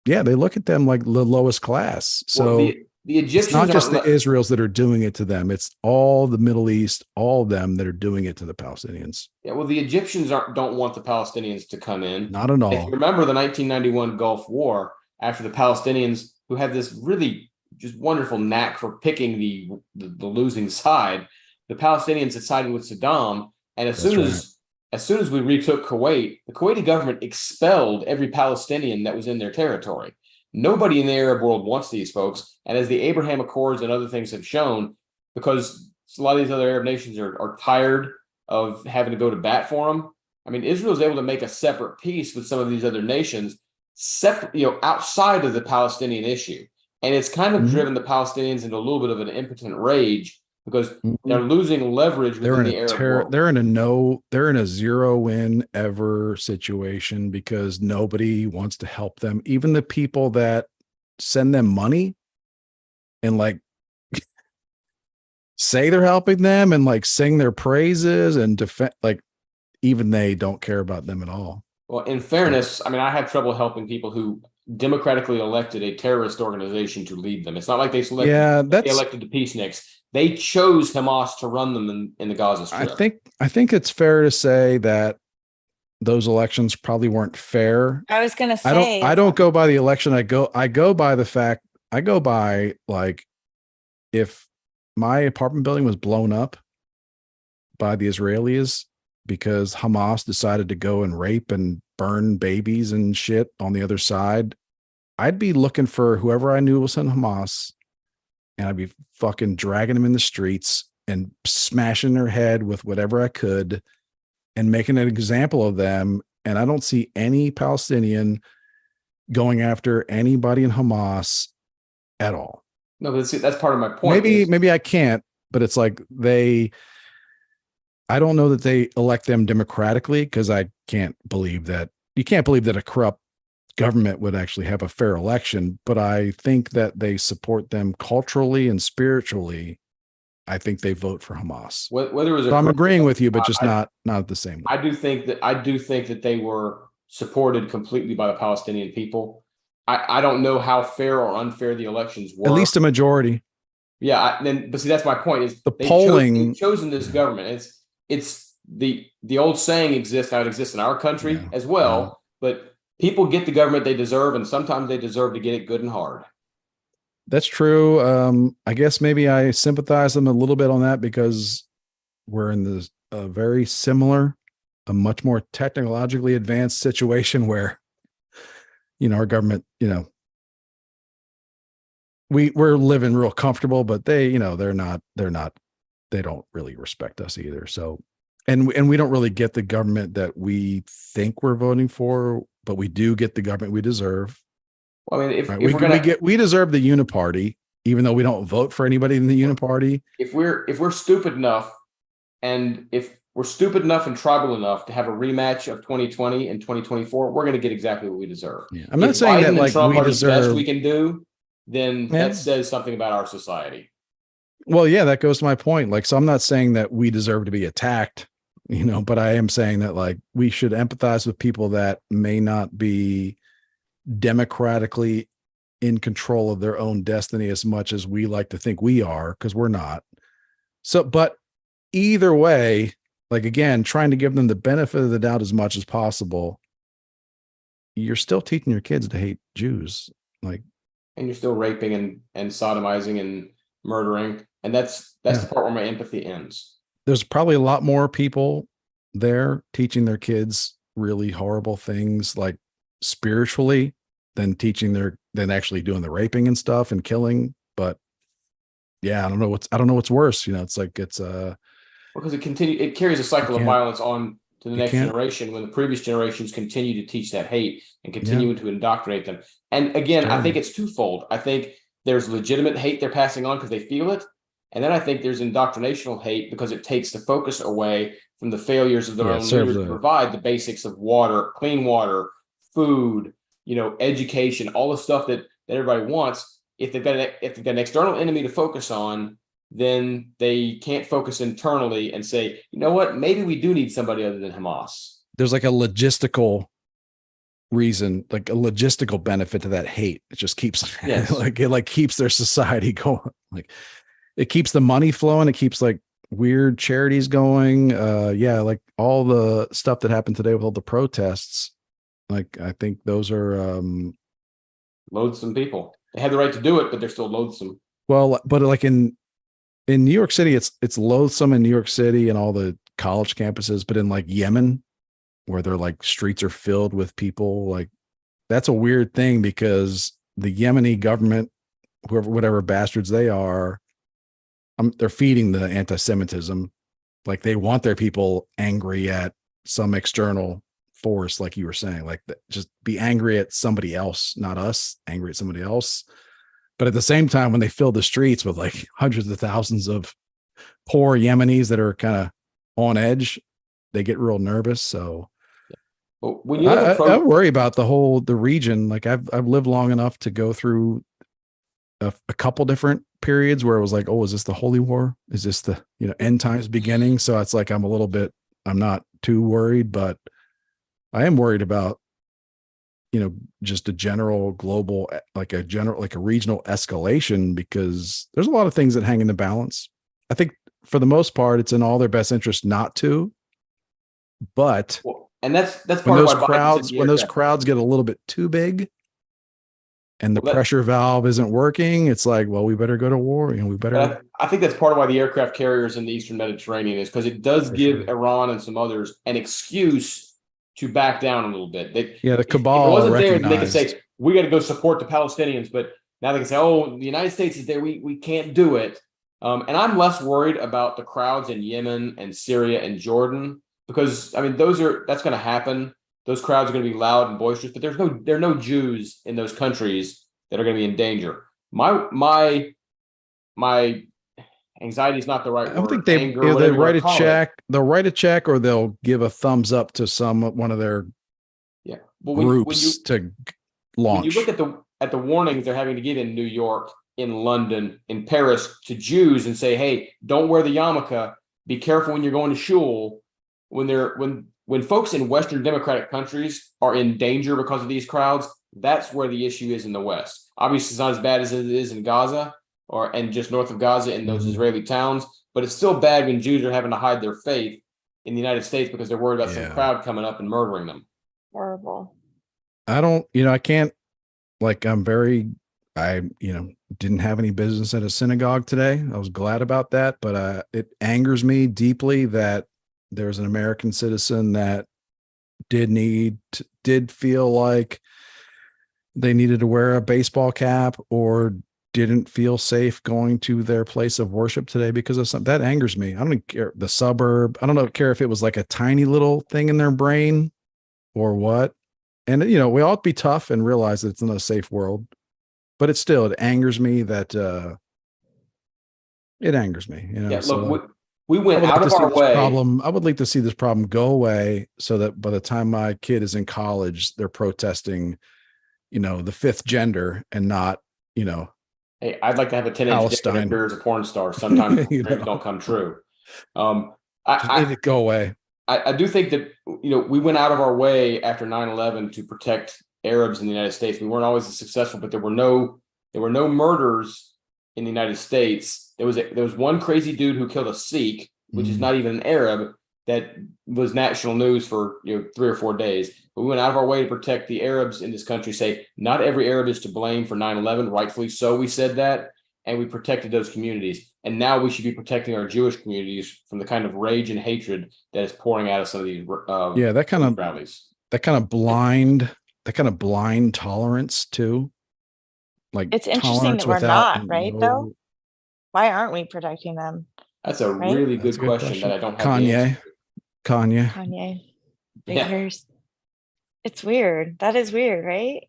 they look at them like the lowest class. So the Egyptians, it's not just the Israels that are doing it to them. It's all the Middle East, all of them that are doing it to the Palestinians. Yeah, well, the Egyptians don't want the Palestinians to come in. Not at all. If you remember the 1991 Gulf War, after the Palestinians, who had this really just wonderful knack for picking the losing side, the Palestinians had sided with Saddam, and as soon as we retook Kuwait, the Kuwaiti government expelled every Palestinian that was in their territory. Nobody in the Arab world wants these folks. And as the Abraham Accords and other things have shown, because a lot of these other Arab nations are tired of having to go to bat for them. I mean, Israel is able to make a separate peace with some of these other nations, outside of the Palestinian issue. And it's kind of driven the Palestinians into a little bit of an impotent rage because they're losing leverage within the Arab world. They're in a zero win ever situation because nobody wants to help them. Even the people that send them money and like say they're helping them and like sing their praises and defend, like even they don't care about them at all. Well, in fairness, I mean, I have trouble helping people who democratically elected a terrorist organization to lead them. It's not like they elected the peaceniks. They chose Hamas to run them in the Gaza Strip. I think it's fair to say that those elections probably weren't fair. I was gonna say I don't go by the election. I go by the fact, like if my apartment building was blown up by the Israelis because Hamas decided to go and rape and burn babies and shit on the other side, I'd be looking for whoever I knew was in Hamas, and I'd be fucking dragging them in the streets and smashing their head with whatever I could and making an example of them. And I don't see any Palestinian going after anybody in Hamas at all. No, but that's part of my point. Maybe I can't, but it's like I don't know that they elect them democratically, because I can't believe that you can't believe that a corrupt government would actually have a fair election. But I think that they support them culturally and spiritually. I think they vote for Hamas. Whether it was so I'm agreeing with you, but just not the same way. I do think that they were supported completely by the Palestinian people. I don't know how fair or unfair the elections were. At least a majority. Yeah, but see, that's my point. Is the polling they've chosen this government? It's the old saying exists now. It exists in our country as well. But people get the government they deserve, and sometimes they deserve to get it good and hard. That's true. I guess maybe I sympathize them a little bit on that, because we're in this very similar, a much more technologically advanced situation where, our government, we're living real comfortable, but they don't really respect us either. So, and we don't really get the government that we think we're voting for, but we do get the government we deserve. Well, I mean, if we deserve the uniparty, even though we don't vote for anybody in the uniparty. If we're stupid enough, and if we're stupid enough and tribal enough to have a rematch of 2020 and 2024, we're going to get exactly what we deserve. Yeah. I'm not saying that like Trump we deserve the best we can do, then that says something about our society. Well, yeah, that goes to my point. Like, so I'm not saying that we deserve to be attacked, but I am saying that like we should empathize with people that may not be democratically in control of their own destiny as much as we like to think we are, because we're not. So, but either way, like, again, trying to give them the benefit of the doubt as much as possible, you're still teaching your kids to hate Jews. Like, and you're still raping and sodomizing and murdering. And that's the part where my empathy ends. There's probably a lot more people there teaching their kids really horrible things, like spiritually, than actually doing the raping and stuff and killing. But yeah, I don't know what's worse. It's like because it carries a cycle of violence on to the next generation, when the previous generations continue to teach that hate and continue to indoctrinate them. And again, I think it's twofold. I think there's legitimate hate they're passing on because they feel it. And then I think there's indoctrinational hate because it takes the focus away from the failures of their own leaders to provide the basics of water, clean water, food, education, all the stuff that everybody wants. If they've got an external enemy to focus on, then they can't focus internally and say, you know what, maybe we do need somebody other than Hamas. There's like a logistical reason, like a logistical benefit to that hate. It just keeps it keeps their society going. Like, it keeps the money flowing. It keeps like weird charities going. Like all the stuff that happened today with all the protests. Like, I think those are loathsome people. They have the right to do it, but they're still loathsome. Well, but like in New York City, it's loathsome in New York City and all the college campuses. But in like Yemen, where they're like streets are filled with people, like that's a weird thing, because the Yemeni government, whatever bastards they are, they're feeding the anti-Semitism. Like, they want their people angry at some external force, like you were saying, like just be angry at somebody else, not us, angry at somebody else. But at the same time, when they fill the streets with like hundreds of thousands of poor Yemenis that are kind of on edge, they get real nervous. So when I worry about the region. Like, I've lived long enough to go through a couple different periods where it was like, oh, is this the Holy War? Is this the end times beginning? So it's like I'm not too worried, but I am worried about just a general global, like a regional escalation, because there's a lot of things that hang in the balance. I think for the most part, it's in all their best interest not to. But and that's part when of those crowds get a little bit too big, and the pressure valve isn't working, it's like, well, we better go to war. We better. I think that's part of why the aircraft carriers in the Eastern Mediterranean is because it does give Iran and some others an excuse to back down a little bit. The cabal. If it wasn't there, they could say, we got to go support the Palestinians. But now they can say, oh, the United States is there. We can't do it. And I'm less worried about the crowds in Yemen and Syria and Jordan, because, I mean, that's going to happen. Those crowds are going to be loud and boisterous, but there are no Jews in those countries that are going to be in danger. My my anxiety is not the right I don't word. think Anger, they whatever you write want a to call it. check. They'll write a check, or they'll give a thumbs up to one of their Yeah, but groups to when you launch. look at the warnings they're having to give in New York, in London, in Paris to Jews and say, hey, don't wear the yarmulke. Be careful when you're going to shul. When folks in Western democratic countries are in danger because of these crowds, that's where the issue is in the West. Obviously, it's not as bad as it is in Gaza and just north of Gaza in those Israeli towns, but it's still bad when Jews are having to hide their faith in the United States because they're worried about some crowd coming up and murdering them. Horrible. I don't, I can't, like, I didn't have any business at a synagogue today. I was glad about that, but it angers me deeply that there's an American citizen that did feel like they needed to wear a baseball cap or didn't feel safe going to their place of worship today because of something. That angers me. I don't care the suburb. I don't care if it was like a tiny little thing in their brain or what. And we ought to be tough and realize that it's not a safe world, but it angers me that it angers me. Yeah, so look, we went out of our way. I would like to see this problem go away so that by the time my kid is in college, they're protesting, the fifth gender and not, hey, I'd like to have a teenage dick that appears as a porn star. Sometimes dreams don't come true. It go away. I do think that, we went out of our way after 9/11 to protect Arabs in the United States. We weren't always as successful, but there were no murders in the United States. There was one crazy dude who killed a Sikh, which is not even an Arab, that was national news for 3 or 4 days. But we went out of our way to protect the Arabs in this country, say not every Arab is to blame for 9/11, rightfully so. We said that, and we protected those communities. And now we should be protecting our Jewish communities from the kind of rage and hatred that is pouring out of some of these that kind of rallies. That kind of blind tolerance too. Like, it's interesting that we're not, right? Though, why aren't we protecting them? That's a really good question that I don't have Kanye. Big ears. It's weird. That is weird, right?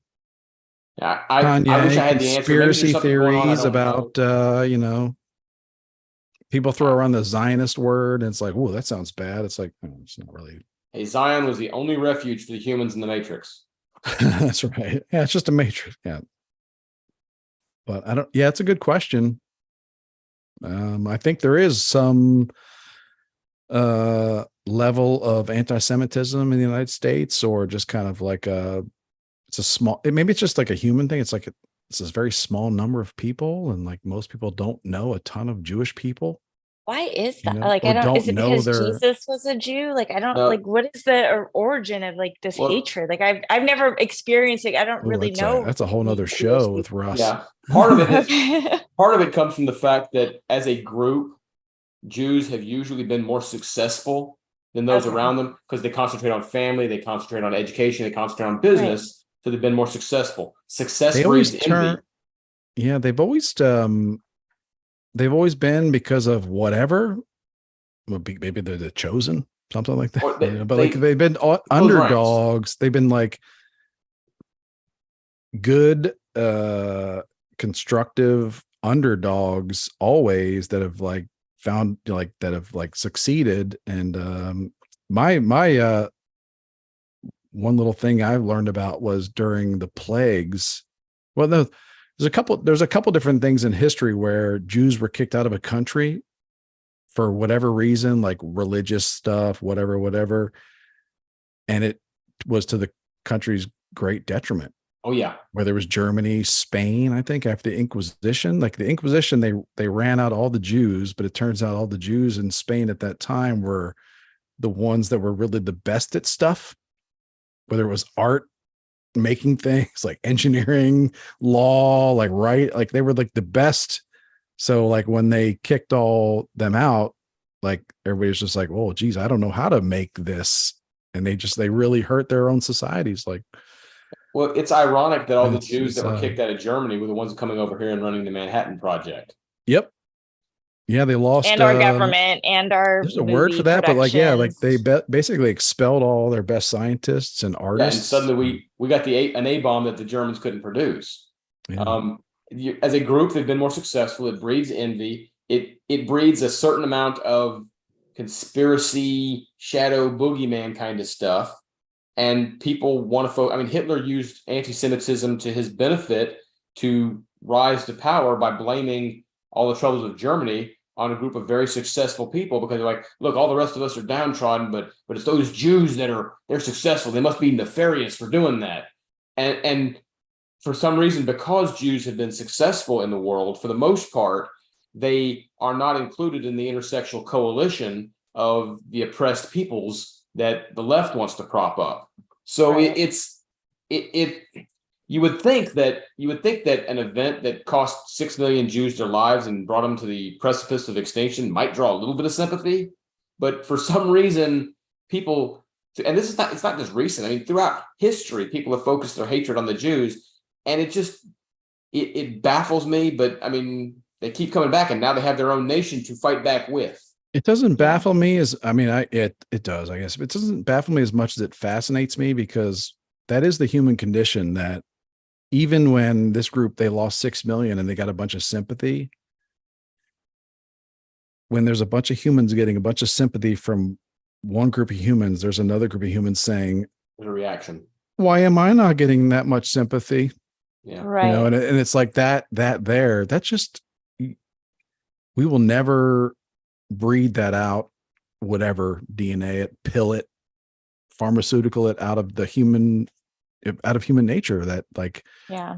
Yeah, I wish I had the answer. Conspiracy theories about people throw around the Zionist word, and it's like, oh, that sounds bad. It's like, it's not really. Hey, Zion was the only refuge for the humans in the Matrix. That's right. Yeah, it's just a matrix. Yeah. But I don't. Yeah, it's a good question. I think there is some level of anti-Semitism in the United States, or just kind of like maybe it's just like a human thing. It's like it's this very small number of people, and like most people don't know a ton of Jewish people. Why is that? Like, I don't. Is it because Jesus was a Jew? Like, I don't. Like, what is the origin of like this hatred? Like, I've never experienced it. I don't really know. That's a whole nother show with Russ. Yeah, part of it comes from the fact that as a group, Jews have usually been more successful than those around them because they concentrate on family, they concentrate on education, they concentrate on business, so they've been more successful. Success breeds envy. Yeah, they've always been, because of whatever. Maybe they're the chosen, something like that. They've been underdogs. Ranks. They've been like good, constructive underdogs always that have like found that have like succeeded. And my one little thing I've learned about was during the plagues. Well, there's a couple different things in history where Jews were kicked out of a country for whatever reason, like religious stuff, whatever. And it was to the country's great detriment. Oh yeah. Whether it was Germany, Spain, I think after the Inquisition, they ran out all the Jews, but it turns out all the Jews in Spain at that time were the ones that were really the best at stuff, whether it was art, making things, like engineering, law, like they were like the best. So like when they kicked all them out, like everybody was just like, oh geez, I don't know how to make this. And they really hurt their own societies. Like, well, it's ironic that all the Jews that were kicked out of Germany were the ones coming over here and running the Manhattan Project. Yep. Yeah, they lost, and our government and our. There's a word for that, but they basically expelled all their best scientists and artists. Yeah, and suddenly we got an A bomb that the Germans couldn't produce. Yeah. as a group, they've been more successful. It breeds envy. It breeds a certain amount of conspiracy, shadow, boogeyman kind of stuff. And people want to I mean, Hitler used anti-Semitism to his benefit to rise to power by blaming all the troubles of Germany on a group of very successful people, because they're like, look, all the rest of us are downtrodden, but it's those Jews they're successful. They must be nefarious for doing that. And for some reason, because Jews have been successful in the world, for the most part, they are not included in the intersectional coalition of the oppressed peoples that the left wants to prop up. So right. You would think that an event that cost 6 million Jews their lives and brought them to the precipice of extinction might draw a little bit of sympathy, but for some reason, people, and it's not just recent. I mean, throughout history, people have focused their hatred on the Jews, and it baffles me. But I mean, they keep coming back, and now they have their own nation to fight back with. It doesn't baffle me as, I mean, it does, I guess. It doesn't baffle me as much as it fascinates me, because that is the human condition, that even when this group, they lost 6 million and they got a bunch of sympathy, when there's a bunch of humans getting a bunch of sympathy from one group of humans, there's another group of humans saying, there's a reaction. Why am I not getting that much sympathy? Yeah. Right. You know, and it's like that's just, we will never breed that out, whatever, DNA it, pill it, pharmaceutical it out of human nature. That, like, yeah,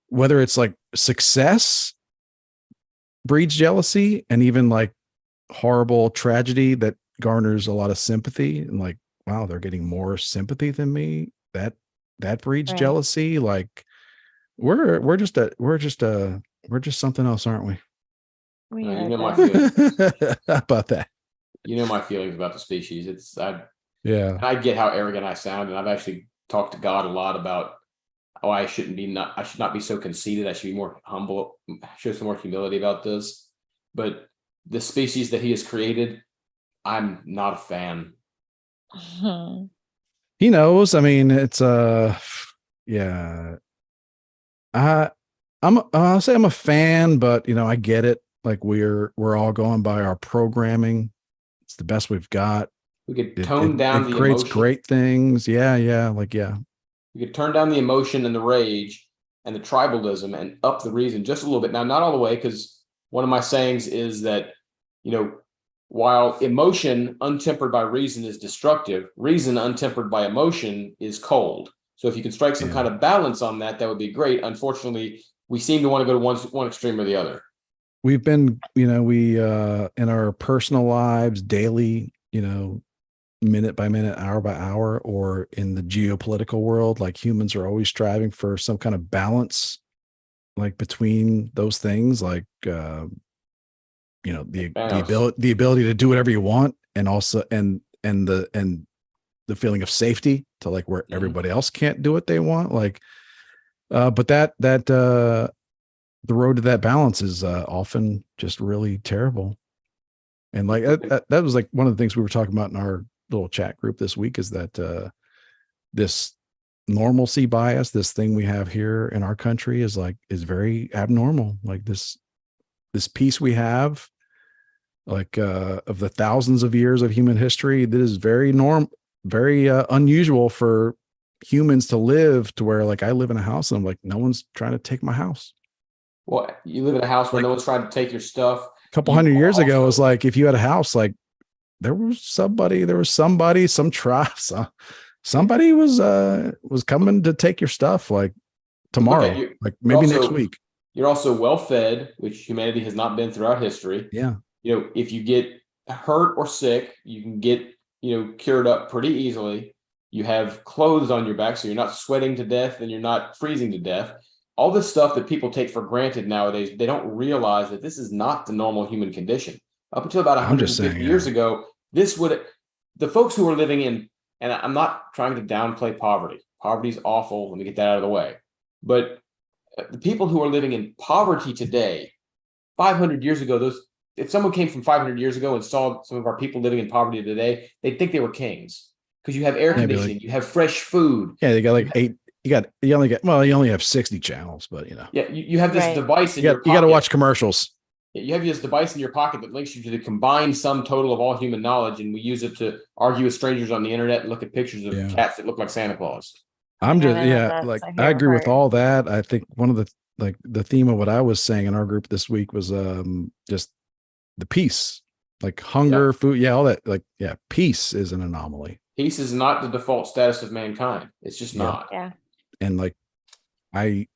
whether it's like success breeds jealousy, and even like horrible tragedy that garners a lot of sympathy, and like, wow, they're getting more sympathy than me, that breeds right. jealousy. Like, we're just something else, aren't we? You know my feelings about that. You know my feelings about the species. Yeah. I get how arrogant I sound, and I've actually talked to God a lot about, oh, I should not be so conceited. I should be more humble, show some more humility about this. But the species that He has created, I'm not a fan. He knows. I mean, it's yeah. I'll say I'm a fan, but I get it. Like, we're all going by our programming. It's the best we've got. We could tone down the creates emotion. Great things. Yeah. Like, yeah. We could turn down the emotion and the rage and the tribalism and up the reason just a little bit. Now, not all the way, because one of my sayings is that, while emotion untempered by reason is destructive, reason untempered by emotion is cold. So if you can strike some kind of balance on that, that would be great. Unfortunately, we seem to want to go to one extreme or the other. We've been, we in our personal lives, daily, minute by minute, hour by hour, or in the geopolitical world, like, humans are always striving for some kind of balance, like, between those things, like, the ability to do whatever you want, and also and the feeling of safety to, like, where everybody else can't do what they want, like, but that the road to that balance is often just really terrible. And like that was like one of the things we were talking about in our little chat group this week, is that this normalcy bias, this thing we have here in our country, is very abnormal. Like, this piece we have, like, of the thousands of years of human history, that is very unusual for humans to live, to where, like, I live in a house and I'm like, no one's trying to take my house. Well, you live in a house where no one's trying to take your stuff. A couple hundred years ago, it was like, if you had a house, like, there was somebody, some tribe, somebody was coming to take your stuff, like, tomorrow, like maybe next week. You're also well fed, which humanity has not been throughout history. Yeah. If you get hurt or sick, you can get, cured up pretty easily. You have clothes on your back, so you're not sweating to death and you're not freezing to death. All this stuff that people take for granted nowadays, they don't realize that this is not the normal human condition. Up until about 150 years ago, the folks who are living in, and I'm not trying to downplay poverty. Poverty's awful. Let me get that out of the way. But the people who are living in poverty today, 500 years ago, if someone came from 500 years ago and saw some of our people living in poverty today, they'd think they were kings, because you have air conditioning, you have fresh food. Yeah, they got like you only have 60 channels, but Yeah, you have this Right. device in you your got pocket. you got to watch commercials. You have this device in your pocket that links you to the combined sum total of all human knowledge, and we use it to argue with strangers on the internet and look at pictures of Yeah. cats that look like Santa Claus. I'm just That's like my I favorite agree with part. all that. I think one of the theme of what I was saying in our group this week was just the peace, like hunger, food, all that. Like, peace is an anomaly. Peace is not the default status of mankind. It's just Yeah. not. Yeah. And like I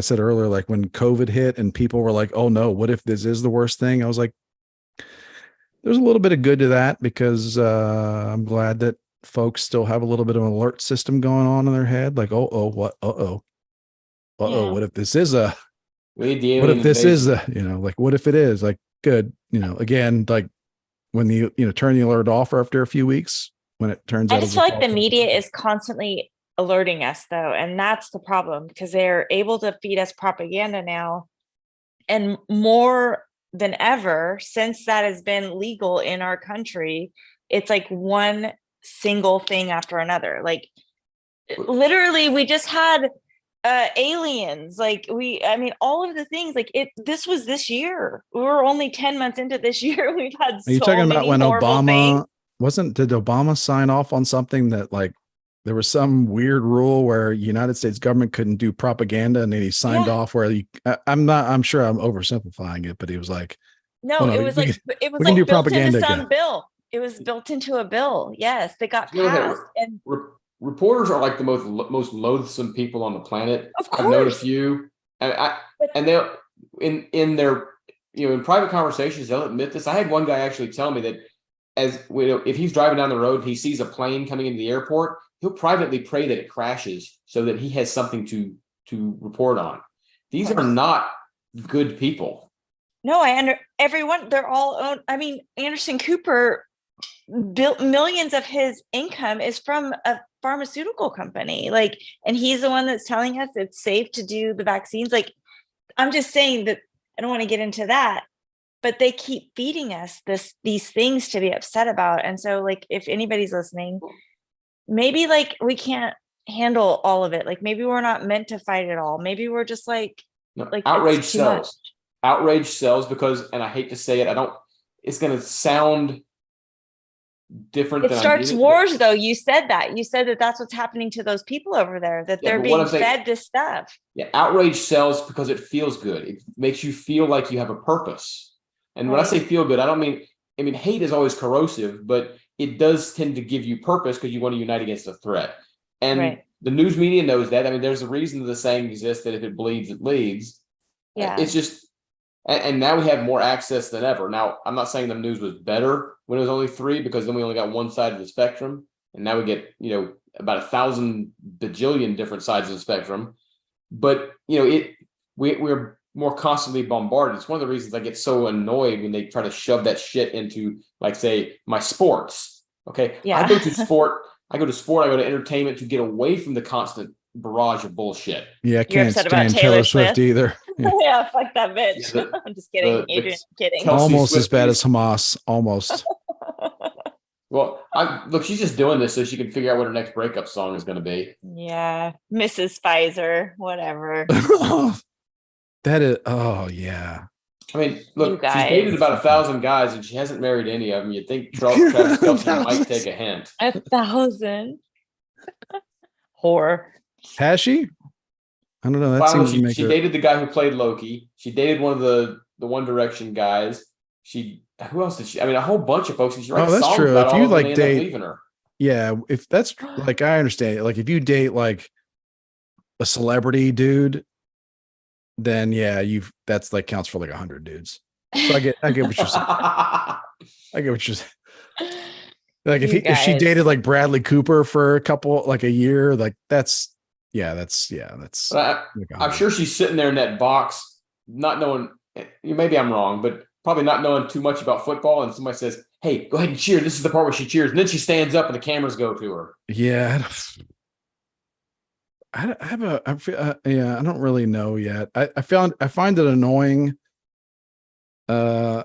said earlier, like when COVID hit and people were like, "Oh no, what if this is the worst thing?" I was like, there's a little bit of good to that, because I'm glad that folks still have a little bit of an alert system going on in their head. Like, Yeah. what if this is We need the what alien if this is invasion. like, what if it is like good, again, like when turn the alert off after a few weeks, when it turns I out just feel like the media is constantly alerting us though, and that's the problem, because they're able to feed us propaganda now, and more than ever since that has been legal in our country, it's like one single thing after another. Like literally we just had aliens, like I mean all of the things, like this was this year. We were only 10 months into this year. We've had Are you talking about when Obama did Obama sign off on something that like there was some weird rule where United States government couldn't do propaganda, and then he signed off where I'm sure I'm oversimplifying it, but he was like, no, it was we like can do built into propaganda some again. bill. It was built into a bill. Yes, they got passed. And reporters are like the most loathsome people on the planet. Of course. I've known a few, and they'll in their in private conversations they'll admit this. I had one guy actually tell me that if he's driving down the road, he sees a plane coming into the airport, he'll privately pray that it crashes so that he has something to report on. These are not good people. No, everyone, they're all owned. I mean, Anderson Cooper built millions of his income is from a pharmaceutical company. Like, and he's the one that's telling us it's safe to do the vaccines. Like, I'm just saying that I don't want to get into that, but they keep feeding us these things to be upset about. And so like, if anybody's listening, maybe like we can't handle all of it. Like maybe we're not meant to fight it all. Maybe we're just like outrage sells. Outrage sells because, and I hate to say it, it's going to sound different. It starts wars though. You said that that's what's happening to those people over there, that they're being fed this stuff. Yeah. Outrage sells because it feels good. It makes you feel like you have a purpose. And when I say feel good, I mean, hate is always corrosive, but it does tend to give you purpose because you want to unite against a threat. And the news media knows that. I mean, there's a reason the saying exists that if it bleeds, it leads. Yeah. It's just, and now we have more access than ever. Now, I'm not saying the news was better when it was only 3, because then we only got one side of the spectrum. And now we get, about 1,000 bajillion different sides of the spectrum. But, we're more constantly bombarded. It's one of the reasons I get so annoyed when they try to shove that shit into, like, say, my sports. Okay. Yeah. I go to sport, I go to entertainment to get away from the constant barrage of bullshit. Yeah, I can't stand Taylor Swift either. Yeah, fuck that bitch. Yeah, I'm just kidding, Adrian. Kidding. Almost Swift as bad as Hamas. Almost. Well, look, she's just doing this so she can figure out what her next breakup song is going to be. Yeah, Mrs. Pfizer, whatever. That is, oh yeah. I mean, look, she's dated about 1,000 guys and she hasn't married any of them. You'd think Travis Kelce might take a hint. 1,000. Whore. Has she? I don't know. That seems to make she dated the guy who played Loki. She dated one of the One Direction guys. Who else did she? I mean, a whole bunch of folks. She writes that's songs true. about if all you of like them, date, leaving her. Yeah, if that's like, I understand it. Like if you date like a celebrity dude, then yeah, that's like counts for like 100 dudes. So I get what you're saying. I get what you're saying. Like if she dated like Bradley Cooper for a year, like that's. I'm sure she's sitting there in that box, not knowing. Maybe I'm wrong, but probably not knowing too much about football. And somebody says, "Hey, go ahead and cheer." This is the part where she cheers, and then she stands up, and the cameras go to her. Yeah, I don't really know yet. I find it annoying. I'm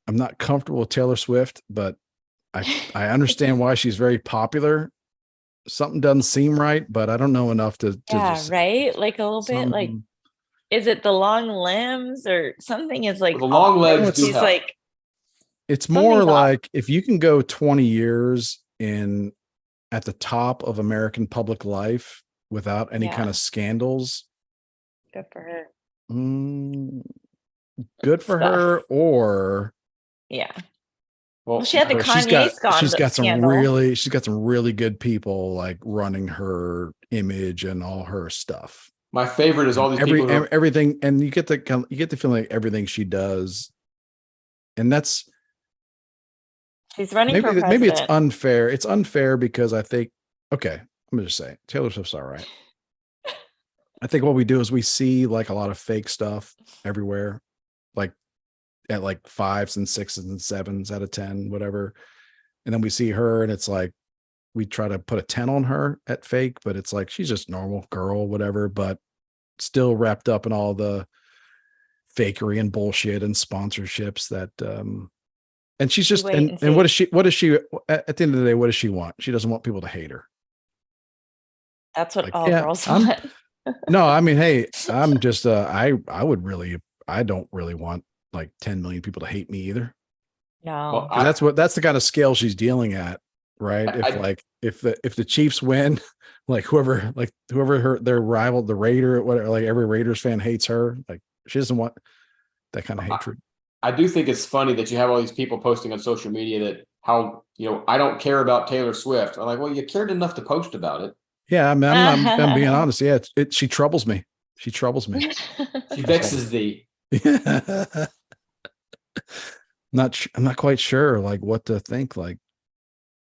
not comfortable with Taylor Swift, but I understand why she's very popular. something doesn't seem right, but I don't know enough to Yeah, just right? Like a little bit like, some. is it the long limbs or something is like The long off? legs it's- do She's help. like, It's more something's off. like if you can go 20 years in at the top of American public life without any kind Yeah. of scandals, Good for her. mm, good for Stuff. her. Or Yeah. Well, Well, she had the or she's Kanye got some scandal. really good people like running her image and all her stuff. my favorite is all these people. Who Everything, and you get the feeling like everything she does, and that's She's running for president. maybe it's unfair. It's unfair because I think, okay, I'm gonna just say Taylor Swift's all right. I think what we do is we see like a lot of fake stuff everywhere, like at like 5s and 6s and 7s out of 10, whatever. And then we see her and it's like we try to put a 10 on her at fake, but it's like she's just normal girl, whatever, but still wrapped up in all the fakery and bullshit and sponsorships that and she's just and what is she at the end of the day, what does she want? She doesn't want people to hate her. That's what Like, all girls want. No, I mean, hey, I'm just I don't really want like 10 million people to hate me either. No. Well, That's the kind of scale she's dealing at, right? If the Chiefs win, like whoever their rival, the Raider, whatever, like every Raiders fan hates her. Like she doesn't want that kind of hatred. I do think it's funny that you have all these people posting on social media that how, I don't care about Taylor Swift. I'm like, well, you cared enough to post about it. Yeah, I mean, I'm being honest. Yeah, she troubles me. She troubles me. She vexes thee. I'm not quite sure like what to think. Like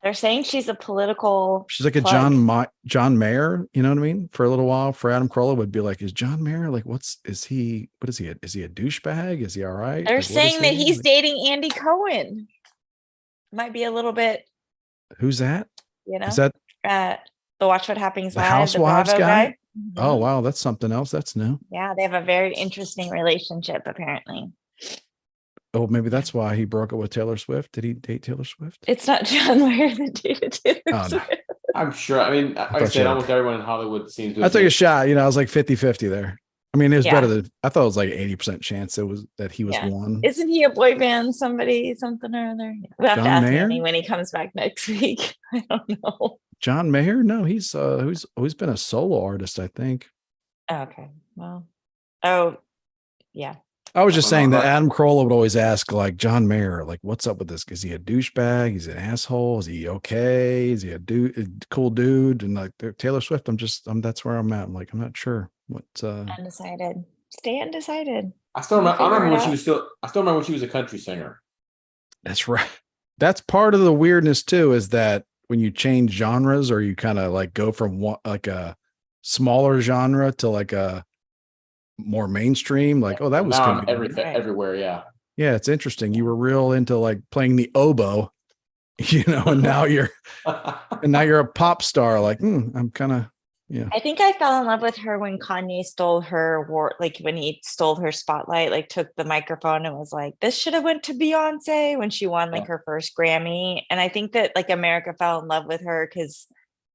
They're saying she's a political. she's like a plug. John Mayer, you know what I mean? For a little while, for Adam Carolla would be like, is John Mayer like is he a douchebag? Is he all right? They're Like, saying that he's dating Andy Cohen. Might be a little bit. Who's that? Is that the Watch What Happens the Live, Housewives the Bravo guy? guy? Mm-hmm. Oh wow, that's something else. That's new. Yeah, they have a very interesting relationship apparently. Oh, maybe that's why he broke up with Taylor Swift. Did he date Taylor Swift? It's not John Mayer that dated Taylor Swift. No. I'm sure. I mean, like I said, almost everyone in Hollywood seems to. I took a shot. I was like 50-50 there. I mean, it was better than I thought. It was like 80% chance that he was one. Isn't he a boy band? Something or other. We'll have to ask Andy when he comes back next week. I don't know. John Mayer? No, he's always been a solo artist, I think. Okay. Well. Oh, yeah. I was just saying that Adam Carolla would always ask, like, John Mayer, like, what's up with this? Is he a douchebag? Is he an asshole? Is he okay? Is he a cool dude? And like Taylor Swift, that's where I'm at. I'm like, I'm not sure. Undecided. Stay undecided. I still remember when she was a country singer. That's right. That's part of the weirdness too, is that when you change genres or you kind of like go from one like a smaller genre to like a more mainstream, like, oh, that was everywhere. Yeah. Yeah. It's interesting. You were real into like playing the oboe, and now you're a pop star. Like, I'm kind of, yeah. I think I fell in love with her when Kanye stole her when he stole her spotlight, like took the microphone and was like, this should have went to Beyonce when she won like her first Grammy. And I think that like America fell in love with her because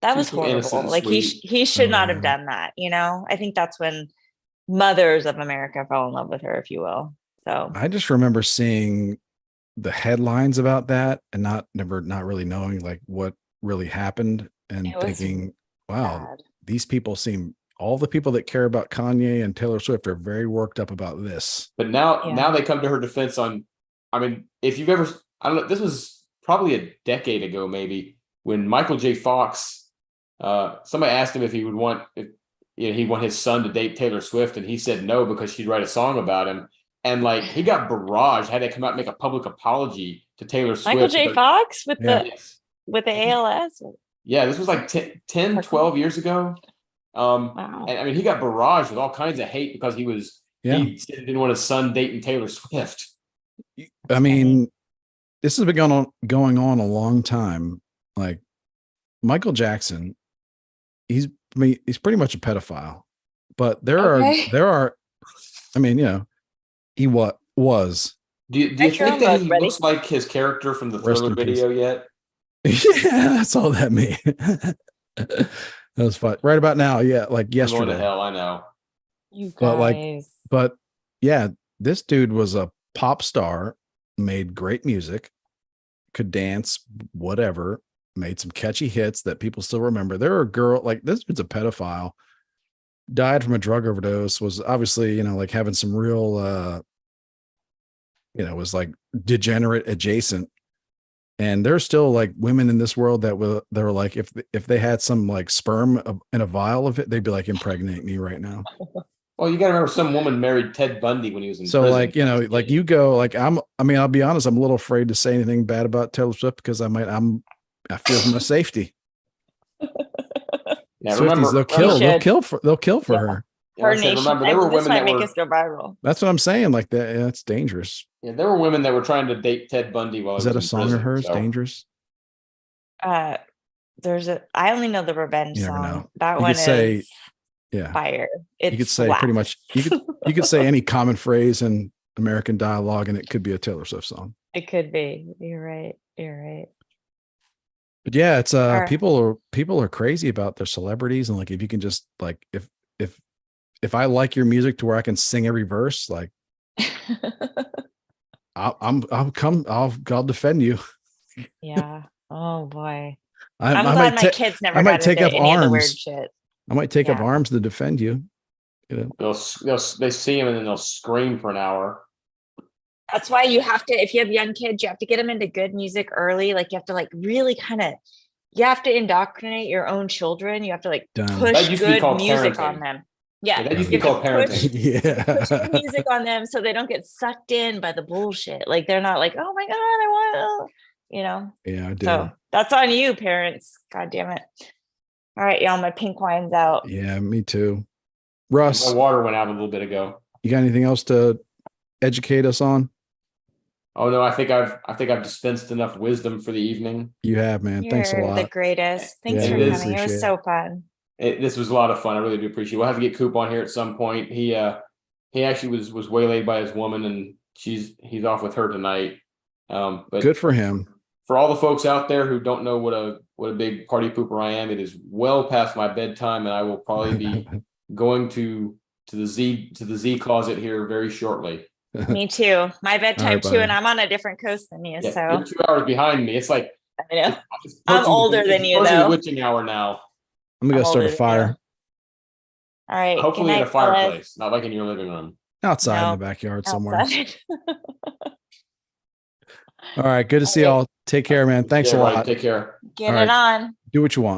that was horrible. Like he should not have done that. I think that's when mothers of America fell in love with her, if you will. So I just remember seeing the headlines about that and not really knowing like what really happened and thinking, wow, bad. These people all the people that care about Kanye and Taylor Swift are very worked up about this. But now they come to her defense on, I mean, if you've ever, I don't know, this was probably a decade ago, maybe, when Michael J. Fox, somebody asked him if he would want, he'd want his son to date Taylor Swift, and he said no because she'd write a song about him. And like he got barraged, had to come out and make a public apology to Taylor Swift. Michael J. Fox with the ALS? Yeah, this was like 10, 12 years ago. Wow. And I mean, he got barraged with all kinds of hate because he said he didn't want his son dating Taylor Swift. I mean, this has been going on a long time. Like Michael Jackson, he's pretty much a pedophile, but there are, I mean, he was. Do you think that he looks like his character from the Thriller video yet? Yeah, that's all that means. That was fun. Right about now, yeah, like I'm going to yesterday. hell, I know. You But guys. but yeah, this dude was a pop star, made great music, could dance, whatever, made some catchy hits that people still remember. There are girl like this dude's a pedophile, died from a drug overdose, was obviously, like having some real was like degenerate adjacent. And there's still like women in this world that were like, if they had some like sperm in a vial of it, they'd be like, impregnate me right now. Well, you got to remember some woman married Ted Bundy when he was in So prison. like, like you go like, I'll be honest, I'm a little afraid to say anything bad about Taylor Swift because I fear for my safety. Yeah, Swifties, remember, they'll kill for her. Yeah, like I said, remember, there were this women might that make were. us go viral. That's what I'm saying. Like that, that's dangerous. Yeah, there were women that were trying to date Ted Bundy while Is he was that a in song prison. of hers? So. Dangerous. I only know the revenge You never song. know. That You one could say, is yeah. fire. You could say pretty much. You could say any common phrase in American dialogue, and it could be a Taylor Swift song. It could be. You're right. But yeah, it's right. people are crazy about their celebrities, and like if you can just like if I like your music to where I can sing every verse, like I'll defend you. Yeah. Oh boy. I'm glad my kids never got into any of the weird shit. I might take up arms to defend you. They see him and then they'll scream for an hour. That's why you have to, if you have young kids, you have to get them into good music early. Like you have to like really you have to indoctrinate your own children. You have to like push good music on them. Yeah, that used to be called parenting. Push good music on them so they don't get sucked in by the bullshit. Like they're not like, oh my god, I want to, Yeah, I do. So that's on you, parents. God damn it. All right, y'all, my pink wine's out. Yeah, me too. Russ, my water went out a little bit ago. You got anything else to educate us on? Oh no, I think I've dispensed enough wisdom for the evening. You have, man. Thanks a lot. You're the greatest. Thanks for coming. It was so fun. This was a lot of fun. I really do appreciate it. We'll have to get Coop on here at some point. He actually was waylaid by his woman, and he's off with her tonight. But good for him. For all the folks out there who don't know what a big party pooper I am, it is well past my bedtime, and I will probably be going to the Z closet here very shortly. Me too. My bedtime too, and I'm on a different coast than you. Yeah, so you're 2 hours behind me. It's like I know. I'm older than you, though. The witching hour now. I'm gonna go start a fire. All right. Hopefully in a fireplace, not like in your living room. Outside in the backyard somewhere. All right. Good to see y'all. Take care, man. Thanks a lot. Take care. Get it on. Do what you want.